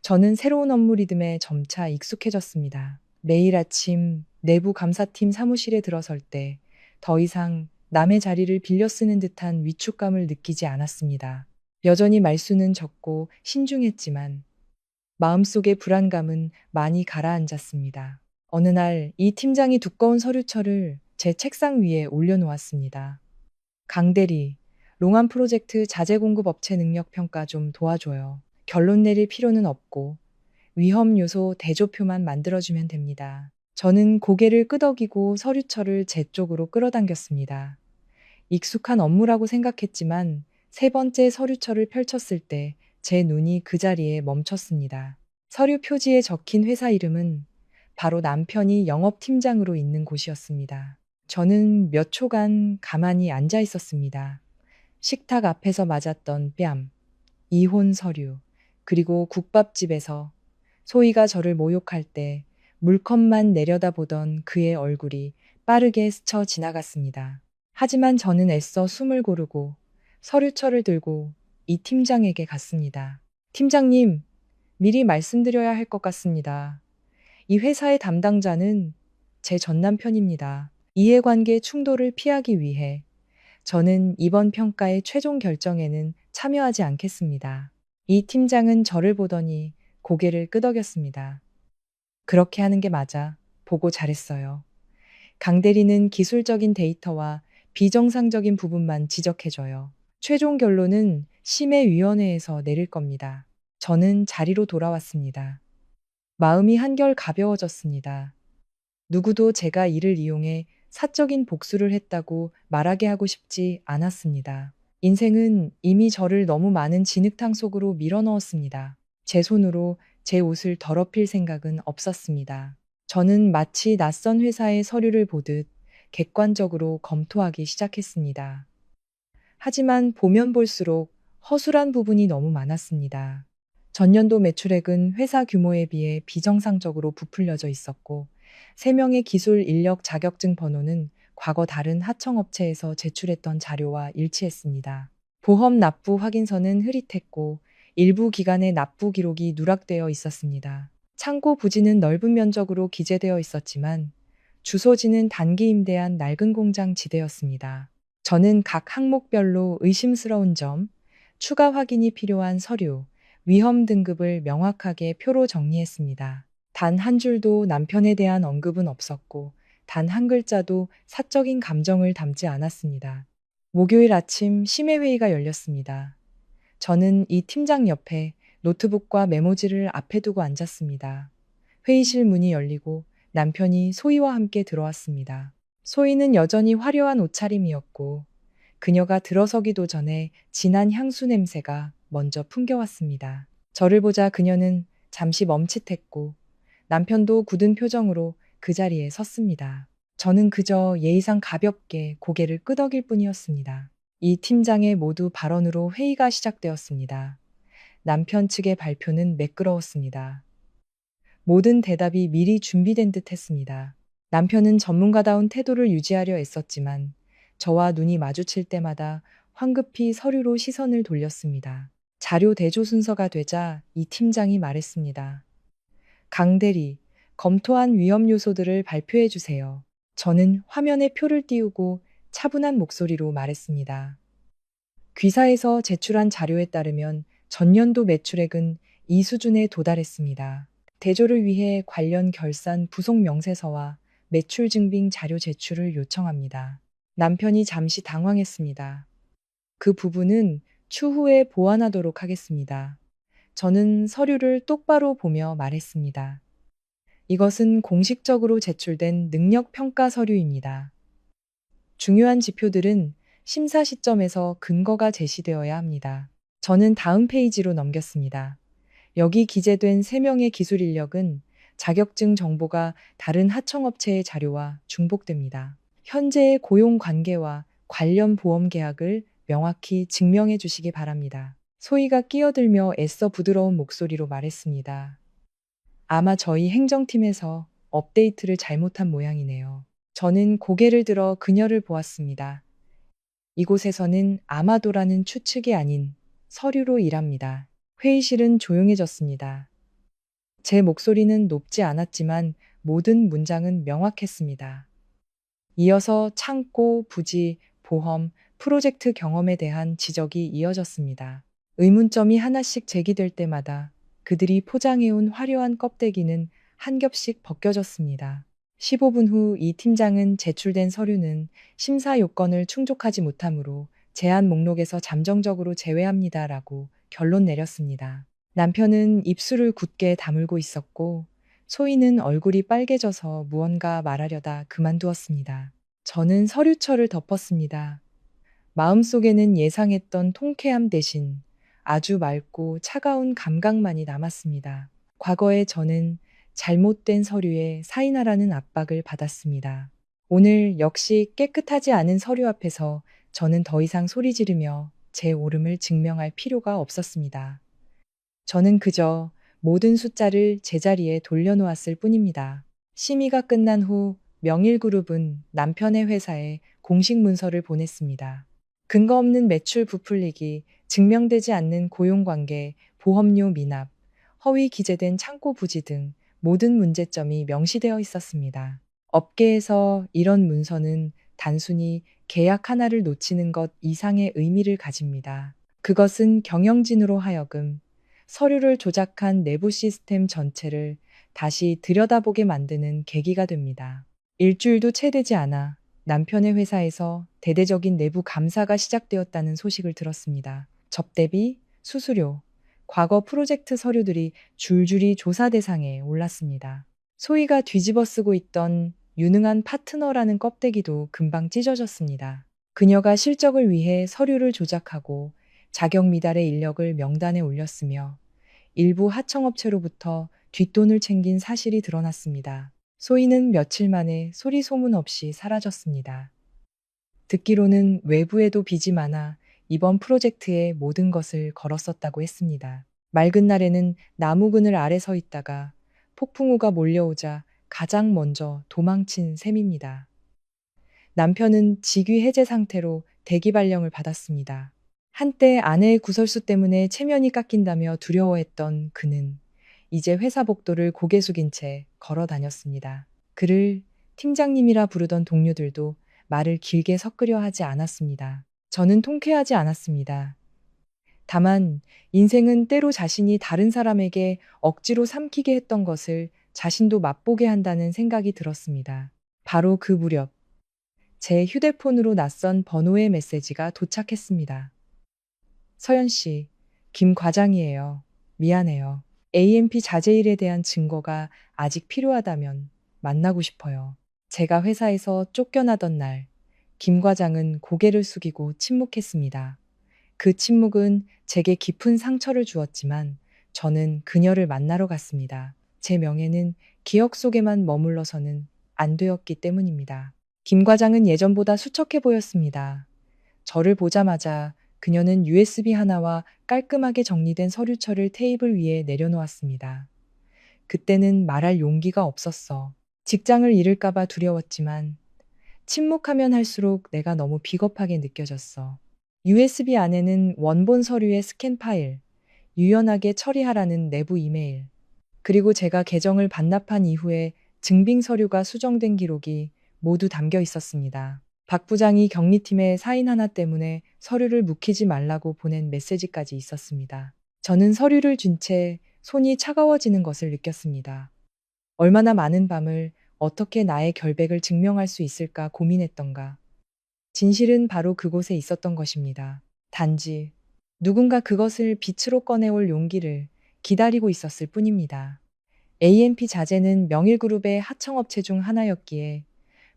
저는 새로운 업무 리듬에 점차 익숙해졌습니다. 매일 아침 내부 감사팀 사무실에 들어설 때 더 이상 남의 자리를 빌려 쓰는 듯한 위축감을 느끼지 않았습니다. 여전히 말수는 적고 신중했지만 마음속의 불안감은 많이 가라앉았습니다. 어느 날 이 팀장이 두꺼운 서류철을 제 책상 위에 올려놓았습니다. 강대리, 롱한 프로젝트 자재 공급 업체 능력 평가 좀 도와줘요. 결론 내릴 필요는 없고 위험 요소 대조표만 만들어주면 됩니다. 저는 고개를 끄덕이고 서류철을 제 쪽으로 끌어당겼습니다. 익숙한 업무라고 생각했지만 세 번째 서류철을 펼쳤을 때 제 눈이 그 자리에 멈췄습니다. 서류 표지에 적힌 회사 이름은 바로 남편이 영업팀장으로 있는 곳이었습니다. 저는 몇 초간 가만히 앉아 있었습니다. 식탁 앞에서 맞았던 뺨, 이혼 서류, 그리고 국밥집에서 소희가 저를 모욕할 때 물컵만 내려다보던 그의 얼굴이 빠르게 스쳐 지나갔습니다. 하지만 저는 애써 숨을 고르고 서류철을 들고 이 팀장에게 갔습니다. 팀장님, 미리 말씀드려야 할 것 같습니다. 이 회사의 담당자는 제 전남편입니다. 이해관계 충돌을 피하기 위해 저는 이번 평가의 최종 결정에는 참여하지 않겠습니다. 이 팀장은 저를 보더니 고개를 끄덕였습니다. 그렇게 하는 게 맞아. 보고 잘했어요. 강 대리는 기술적인 데이터와 비정상적인 부분만 지적해줘요. 최종 결론은 심의위원회에서 내릴 겁니다. 저는 자리로 돌아왔습니다. 마음이 한결 가벼워졌습니다. 누구도 제가 이를 이용해 사적인 복수를 했다고 말하게 하고 싶지 않았습니다. 인생은 이미 저를 너무 많은 진흙탕 속으로 밀어넣었습니다. 제 손으로 제 옷을 더럽힐 생각은 없었습니다. 저는 마치 낯선 회사의 서류를 보듯 객관적으로 검토하기 시작했습니다. 하지만 보면 볼수록 허술한 부분이 너무 많았습니다. 전년도 매출액은 회사 규모에 비해 비정상적으로 부풀려져 있었고, 3명의 기술 인력 자격증 번호는 과거 다른 하청업체에서 제출했던 자료와 일치했습니다. 보험 납부 확인서는 흐릿했고, 일부 기관의 납부 기록이 누락되어 있었습니다. 창고 부지는 넓은 면적으로 기재되어 있었지만, 주소지는 단기 임대한 낡은 공장 지대였습니다. 저는 각 항목별로 의심스러운 점, 추가 확인이 필요한 서류, 위험 등급을 명확하게 표로 정리했습니다. 단 한 줄도 남편에 대한 언급은 없었고, 단 한 글자도 사적인 감정을 담지 않았습니다. 목요일 아침 심의회의가 열렸습니다. 저는 이 팀장 옆에 노트북과 메모지를 앞에 두고 앉았습니다. 회의실 문이 열리고 남편이 소희와 함께 들어왔습니다. 소희는 여전히 화려한 옷차림이었고 그녀가 들어서기도 전에 진한 향수 냄새가 먼저 풍겨왔습니다. 저를 보자 그녀는 잠시 멈칫했고 남편도 굳은 표정으로 그 자리에 섰습니다. 저는 그저 예의상 가볍게 고개를 끄덕일 뿐이었습니다. 이 팀장의 모두 발언으로 회의가 시작되었습니다. 남편 측의 발표는 매끄러웠습니다. 모든 대답이 미리 준비된 듯 했습니다. 남편은 전문가다운 태도를 유지하려 애썼지만 저와 눈이 마주칠 때마다 황급히 서류로 시선을 돌렸습니다. 자료 대조 순서가 되자 이 팀장이 말했습니다. 강 대리, 검토한 위험 요소들을 발표해 주세요. 저는 화면에 표를 띄우고 차분한 목소리로 말했습니다. 귀사에서 제출한 자료에 따르면 전년도 매출액은 이 수준에 도달했습니다. 대조를 위해 관련 결산 부속 명세서와 매출 증빙 자료 제출을 요청합니다. 남편이 잠시 당황했습니다. 그 부분은 추후에 보완하도록 하겠습니다. 저는 서류를 똑바로 보며 말했습니다. 이것은 공식적으로 제출된 능력평가 서류입니다. 중요한 지표들은 심사 시점에서 근거가 제시되어야 합니다. 저는 다음 페이지로 넘겼습니다. 여기 기재된 3명의 기술 인력은 자격증 정보가 다른 하청업체의 자료와 중복됩니다. 현재의 고용 관계와 관련 보험 계약을 명확히 증명해 주시기 바랍니다. 소희가 끼어들며 애써 부드러운 목소리로 말했습니다. 아마 저희 행정팀에서 업데이트를 잘못한 모양이네요. 저는 고개를 들어 그녀를 보았습니다. 이곳에서는 아마도라는 추측이 아닌 서류로 일합니다. 회의실은 조용해졌습니다. 제 목소리는 높지 않았지만 모든 문장은 명확했습니다. 이어서 창고, 부지, 보험, 프로젝트 경험에 대한 지적이 이어졌습니다. 의문점이 하나씩 제기될 때마다 그들이 포장해온 화려한 껍데기는 한 겹씩 벗겨졌습니다. 15분 후 이 팀장은 제출된 서류는 심사 요건을 충족하지 못하므로 제안 목록에서 잠정적으로 제외합니다라고 결론 내렸습니다. 남편은 입술을 굳게 다물고 있었고 소희는 얼굴이 빨개져서 무언가 말하려다 그만두었습니다. 저는 서류철을 덮었습니다. 마음속에는 예상했던 통쾌함 대신 아주 맑고 차가운 감각만이 남았습니다. 과거에 저는 잘못된 서류에 사인하라는 압박을 받았습니다. 오늘 역시 깨끗하지 않은 서류 앞에서 저는 더 이상 소리 지르며 제 옳음을 증명할 필요가 없었습니다. 저는 그저 모든 숫자를 제자리에 돌려놓았을 뿐입니다. 심의가 끝난 후 명일그룹은 남편의 회사에 공식 문서를 보냈습니다. 근거 없는 매출 부풀리기, 증명되지 않는 고용관계, 보험료 미납, 허위 기재된 창고 부지 등 모든 문제점이 명시되어 있었습니다. 업계에서 이런 문서는 단순히 계약 하나를 놓치는 것 이상의 의미를 가집니다. 그것은 경영진으로 하여금 서류를 조작한 내부 시스템 전체를 다시 들여다보게 만드는 계기가 됩니다. 일주일도 채 되지 않아 남편의 회사에서 대대적인 내부 감사가 시작되었다는 소식을 들었습니다. 접대비, 수수료, 과거 프로젝트 서류들이 줄줄이 조사 대상에 올랐습니다. 소희가 뒤집어 쓰고 있던 유능한 파트너라는 껍데기도 금방 찢어졌습니다. 그녀가 실적을 위해 서류를 조작하고 자격 미달의 인력을 명단에 올렸으며 일부 하청업체로부터 뒷돈을 챙긴 사실이 드러났습니다. 소희는 며칠 만에 소리 소문 없이 사라졌습니다. 듣기로는 외부에도 빚이 많아 이번 프로젝트에 모든 것을 걸었었다고 했습니다. 맑은 날에는 나무 그늘 아래 서 있다가 폭풍우가 몰려오자 가장 먼저 도망친 셈입니다. 남편은 직위 해제 상태로 대기 발령을 받았습니다. 한때 아내의 구설수 때문에 체면이 깎인다며 두려워했던 그는 이제 회사 복도를 고개 숙인 채 걸어 다녔습니다. 그를 팀장님이라 부르던 동료들도 말을 길게 섞으려 하지 않았습니다. 저는 통쾌하지 않았습니다. 다만 인생은 때로 자신이 다른 사람에게 억지로 삼키게 했던 것을 자신도 맛보게 한다는 생각이 들었습니다. 바로 그 무렵 제 휴대폰으로 낯선 번호의 메시지가 도착했습니다. 서연 씨, 김 과장이에요. 미안해요. AMP 자제일에 대한 증거가 아직 필요하다면 만나고 싶어요. 제가 회사에서 쫓겨나던 날, 김 과장은 고개를 숙이고 침묵했습니다. 그 침묵은 제게 깊은 상처를 주었지만 저는 그녀를 만나러 갔습니다. 제 명예는 기억 속에만 머물러서는 안 되었기 때문입니다. 김 과장은 예전보다 수척해 보였습니다. 저를 보자마자 그녀는 USB 하나와 깔끔하게 정리된 서류철을 테이블 위에 내려놓았습니다. 그때는 말할 용기가 없었어. 직장을 잃을까봐 두려웠지만 침묵하면 할수록 내가 너무 비겁하게 느껴졌어. USB 안에는 원본 서류의 스캔 파일, 유연하게 처리하라는 내부 이메일, 그리고 제가 계정을 반납한 이후에 증빙 서류가 수정된 기록이 모두 담겨 있었습니다. 박 부장이 격리팀에 사인 하나 때문에 서류를 묵히지 말라고 보낸 메시지까지 있었습니다. 저는 서류를 쥔 채 손이 차가워지는 것을 느꼈습니다. 얼마나 많은 밤을 어떻게 나의 결백을 증명할 수 있을까 고민했던가. 진실은 바로 그곳에 있었던 것입니다. 단지 누군가 그것을 빛으로 꺼내올 용기를 기다리고 있었을 뿐입니다. AMP 자재는 명일그룹의 하청업체 중 하나였기에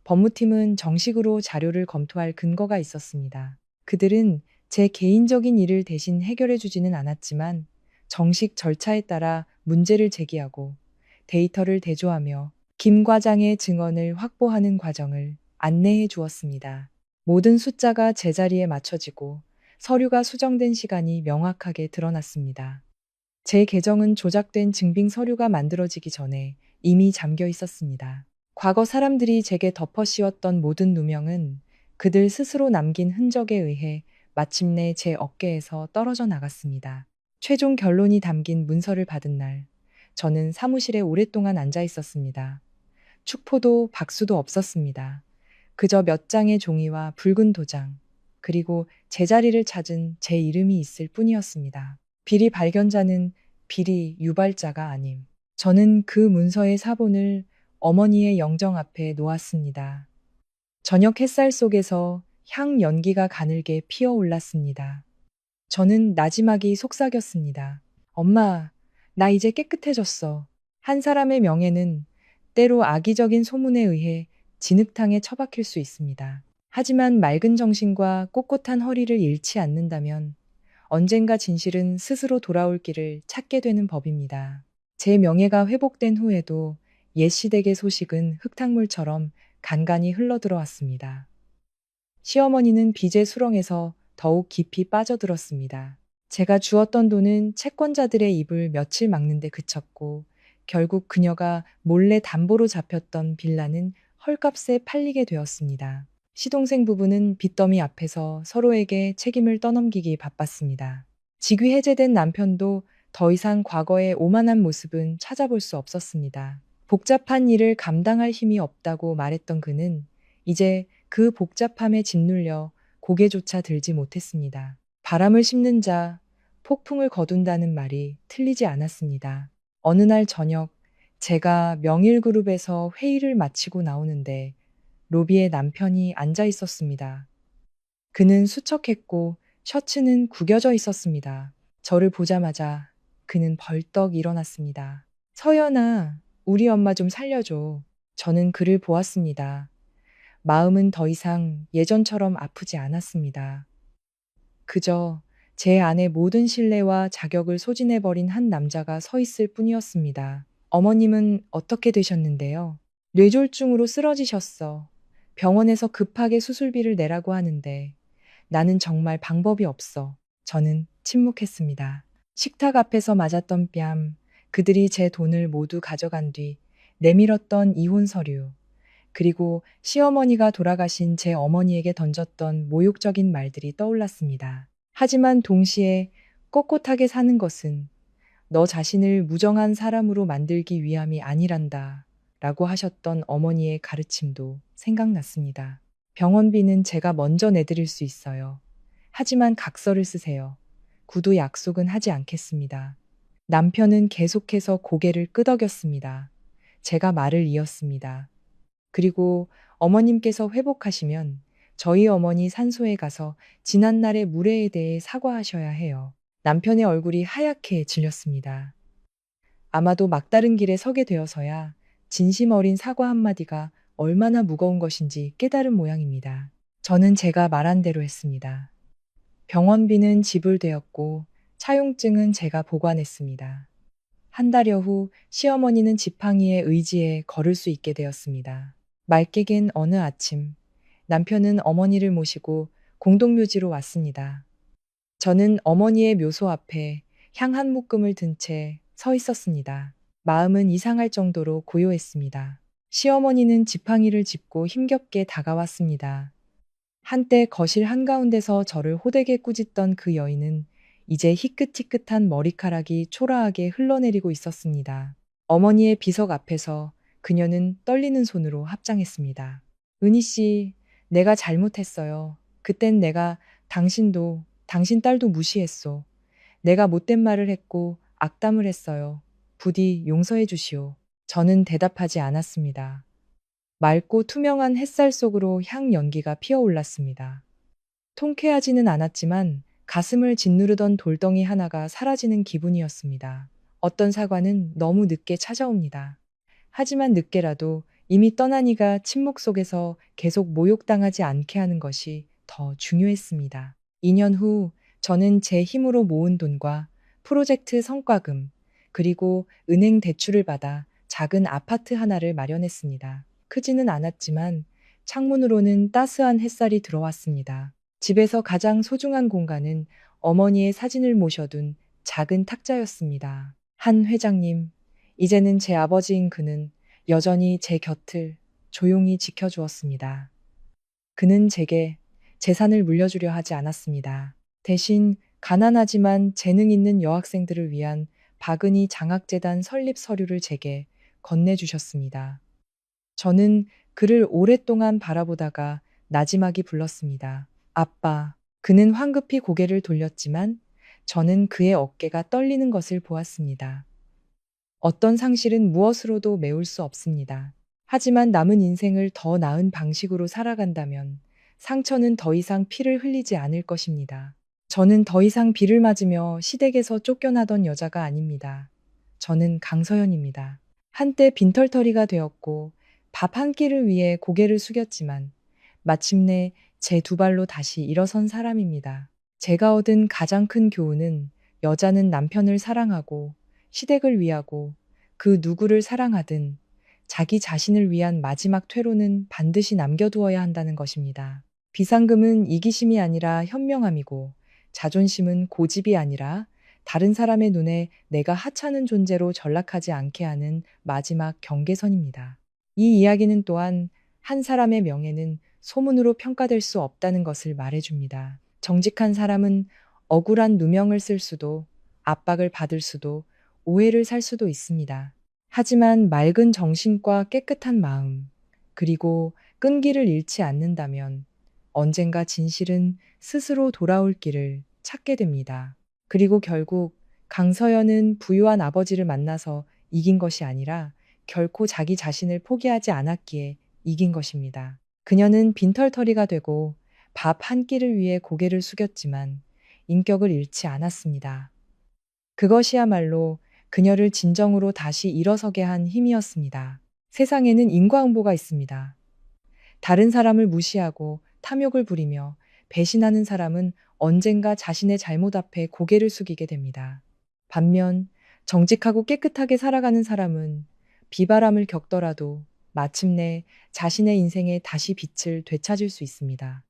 법무팀은 정식으로 자료를 검토할 근거가 있었습니다. 그들은 제 개인적인 일을 대신 해결해 주지는 않았지만 정식 절차에 따라 문제를 제기하고 데이터를 대조하며 김 과장의 증언을 확보하는 과정을 안내해 주었습니다. 모든 숫자가 제자리에 맞춰지고 서류가 수정된 시간이 명확하게 드러났습니다. 제 계정은 조작된 증빙 서류가 만들어지기 전에 이미 잠겨 있었습니다. 과거 사람들이 제게 덮어 씌웠던 모든 누명은 그들 스스로 남긴 흔적에 의해 마침내 제 어깨에서 떨어져 나갔습니다. 최종 결론이 담긴 문서를 받은 날, 저는 사무실에 오랫동안 앉아 있었습니다. 축포도 박수도 없었습니다. 그저 몇 장의 종이와 붉은 도장, 그리고 제자리를 찾은 제 이름이 있을 뿐이었습니다. 비리 발견자는 비리 유발자가 아님. 저는 그 문서의 사본을 어머니의 영정 앞에 놓았습니다. 저녁 햇살 속에서 향 연기가 가늘게 피어올랐습니다. 저는 나지막이 속삭였습니다. 엄마, 나 이제 깨끗해졌어. 한 사람의 명예는 때로 악의적인 소문에 의해 진흙탕에 처박힐 수 있습니다. 하지만 맑은 정신과 꼿꼿한 허리를 잃지 않는다면 언젠가 진실은 스스로 돌아올 길을 찾게 되는 법입니다. 제 명예가 회복된 후에도 옛 시댁의 소식은 흙탕물처럼 간간히 흘러들어왔습니다. 시어머니는 빚의 수렁에서 더욱 깊이 빠져들었습니다. 제가 주었던 돈은 채권자들의 입을 며칠 막는데 그쳤고 결국 그녀가 몰래 담보로 잡혔던 빌라는 헐값에 팔리게 되었습니다. 시동생 부부는 빚더미 앞에서 서로에게 책임을 떠넘기기 바빴습니다. 직위 해제된 남편도 더 이상 과거의 오만한 모습은 찾아볼 수 없었습니다. 복잡한 일을 감당할 힘이 없다고 말했던 그는 이제 그 복잡함에 짓눌려 고개조차 들지 못했습니다. 바람을 씹는 자, 폭풍을 거둔다는 말이 틀리지 않았습니다. 어느 날 저녁, 제가 명일그룹에서 회의를 마치고 나오는데 로비에 남편이 앉아 있었습니다. 그는 수척했고 셔츠는 구겨져 있었습니다. 저를 보자마자 그는 벌떡 일어났습니다. 서연아, 우리 엄마 좀 살려줘. 저는 그를 보았습니다. 마음은 더 이상 예전처럼 아프지 않았습니다. 그저 제 안의 모든 신뢰와 자격을 소진해버린 한 남자가 서 있을 뿐이었습니다. 어머님은 어떻게 되셨는데요? 뇌졸중으로 쓰러지셨어. 병원에서 급하게 수술비를 내라고 하는데 나는 정말 방법이 없어. 저는 침묵했습니다. 식탁 앞에서 맞았던 뺨, 그들이 제 돈을 모두 가져간 뒤 내밀었던 이혼 서류, 그리고 시어머니가 돌아가신 제 어머니에게 던졌던 모욕적인 말들이 떠올랐습니다. 하지만 동시에 꼿꼿하게 사는 것은 너 자신을 무정한 사람으로 만들기 위함이 아니란다 라고 하셨던 어머니의 가르침도 생각났습니다. 병원비는 제가 먼저 내드릴 수 있어요. 하지만 각서를 쓰세요. 구두 약속은 하지 않겠습니다. 남편은 계속해서 고개를 끄덕였습니다. 제가 말을 이었습니다. 그리고 어머님께서 회복하시면 저희 어머니 산소에 가서 지난날의 무례에 대해 사과하셔야 해요. 남편의 얼굴이 하얗게 질렸습니다. 아마도 막다른 길에 서게 되어서야 진심 어린 사과 한마디가 얼마나 무거운 것인지 깨달은 모양입니다. 저는 제가 말한 대로 했습니다. 병원비는 지불되었고 차용증은 제가 보관했습니다. 한 달여 후 시어머니는 지팡이의 의지에 걸을 수 있게 되었습니다. 맑게 갠 어느 아침, 남편은 어머니를 모시고 공동묘지로 왔습니다. 저는 어머니의 묘소 앞에 향 한 묶음을 든 채 서 있었습니다. 마음은 이상할 정도로 고요했습니다. 시어머니는 지팡이를 짚고 힘겹게 다가왔습니다. 한때 거실 한가운데서 저를 호되게 꾸짖던 그 여인은 이제 희끗희끗한 머리카락이 초라하게 흘러내리고 있었습니다. 어머니의 비석 앞에서 그녀는 떨리는 손으로 합장했습니다. 은희 씨, 내가 잘못했어요. 그땐 내가 당신도, 당신 딸도 무시했소. 내가 못된 말을 했고 악담을 했어요. 부디 용서해 주시오. 저는 대답하지 않았습니다. 맑고 투명한 햇살 속으로 향 연기가 피어올랐습니다. 통쾌하지는 않았지만 가슴을 짓누르던 돌덩이 하나가 사라지는 기분이었습니다. 어떤 사과는 너무 늦게 찾아옵니다. 하지만 늦게라도 이미 떠난 이가 침묵 속에서 계속 모욕당하지 않게 하는 것이 더 중요했습니다. 2년 후 저는 제 힘으로 모은 돈과 프로젝트 성과금, 그리고 은행 대출을 받아 작은 아파트 하나를 마련했습니다. 크지는 않았지만 창문으로는 따스한 햇살이 들어왔습니다. 집에서 가장 소중한 공간은 어머니의 사진을 모셔둔 작은 탁자였습니다. 한 회장님, 이제는 제 아버지인 그는 여전히 제 곁을 조용히 지켜주었습니다. 그는 제게 재산을 물려주려 하지 않았습니다. 대신 가난하지만 재능 있는 여학생들을 위한 박은희 장학재단 설립 서류를 제게 건네주셨습니다. 저는 그를 오랫동안 바라보다가 나지막이 불렀습니다. 아빠. 그는 황급히 고개를 돌렸지만 저는 그의 어깨가 떨리는 것을 보았습니다. 어떤 상실은 무엇으로도 메울 수 없습니다. 하지만 남은 인생을 더 나은 방식으로 살아간다면 상처는 더 이상 피를 흘리지 않을 것입니다. 저는 더 이상 비를 맞으며 시댁에서 쫓겨나던 여자가 아닙니다. 저는 강서연입니다. 한때 빈털터리가 되었고 밥 한 끼를 위해 고개를 숙였지만 마침내 제 두 발로 다시 일어선 사람입니다. 제가 얻은 가장 큰 교훈은 여자는 남편을 사랑하고 시댁을 위하고 그 누구를 사랑하든 자기 자신을 위한 마지막 퇴로는 반드시 남겨두어야 한다는 것입니다. 비상금은 이기심이 아니라 현명함이고 자존심은 고집이 아니라 다른 사람의 눈에 내가 하찮은 존재로 전락하지 않게 하는 마지막 경계선입니다. 이 이야기는 또한 한 사람의 명예는 소문으로 평가될 수 없다는 것을 말해줍니다. 정직한 사람은 억울한 누명을 쓸 수도 압박을 받을 수도 오해를 살 수도 있습니다. 하지만 맑은 정신과 깨끗한 마음, 그리고 끈기를 잃지 않는다면 언젠가 진실은 스스로 돌아올 길을 찾게 됩니다. 그리고 결국 강서연은 부유한 아버지를 만나서 이긴 것이 아니라 결코 자기 자신을 포기하지 않았기에 이긴 것입니다. 그녀는 빈털터리가 되고 밥 한 끼를 위해 고개를 숙였지만 인격을 잃지 않았습니다. 그것이야말로 그녀를 진정으로 다시 일어서게 한 힘이었습니다. 세상에는 인과응보가 있습니다. 다른 사람을 무시하고 탐욕을 부리며 배신하는 사람은 언젠가 자신의 잘못 앞에 고개를 숙이게 됩니다. 반면 정직하고 깨끗하게 살아가는 사람은 비바람을 겪더라도 마침내 자신의 인생에 다시 빛을 되찾을 수 있습니다.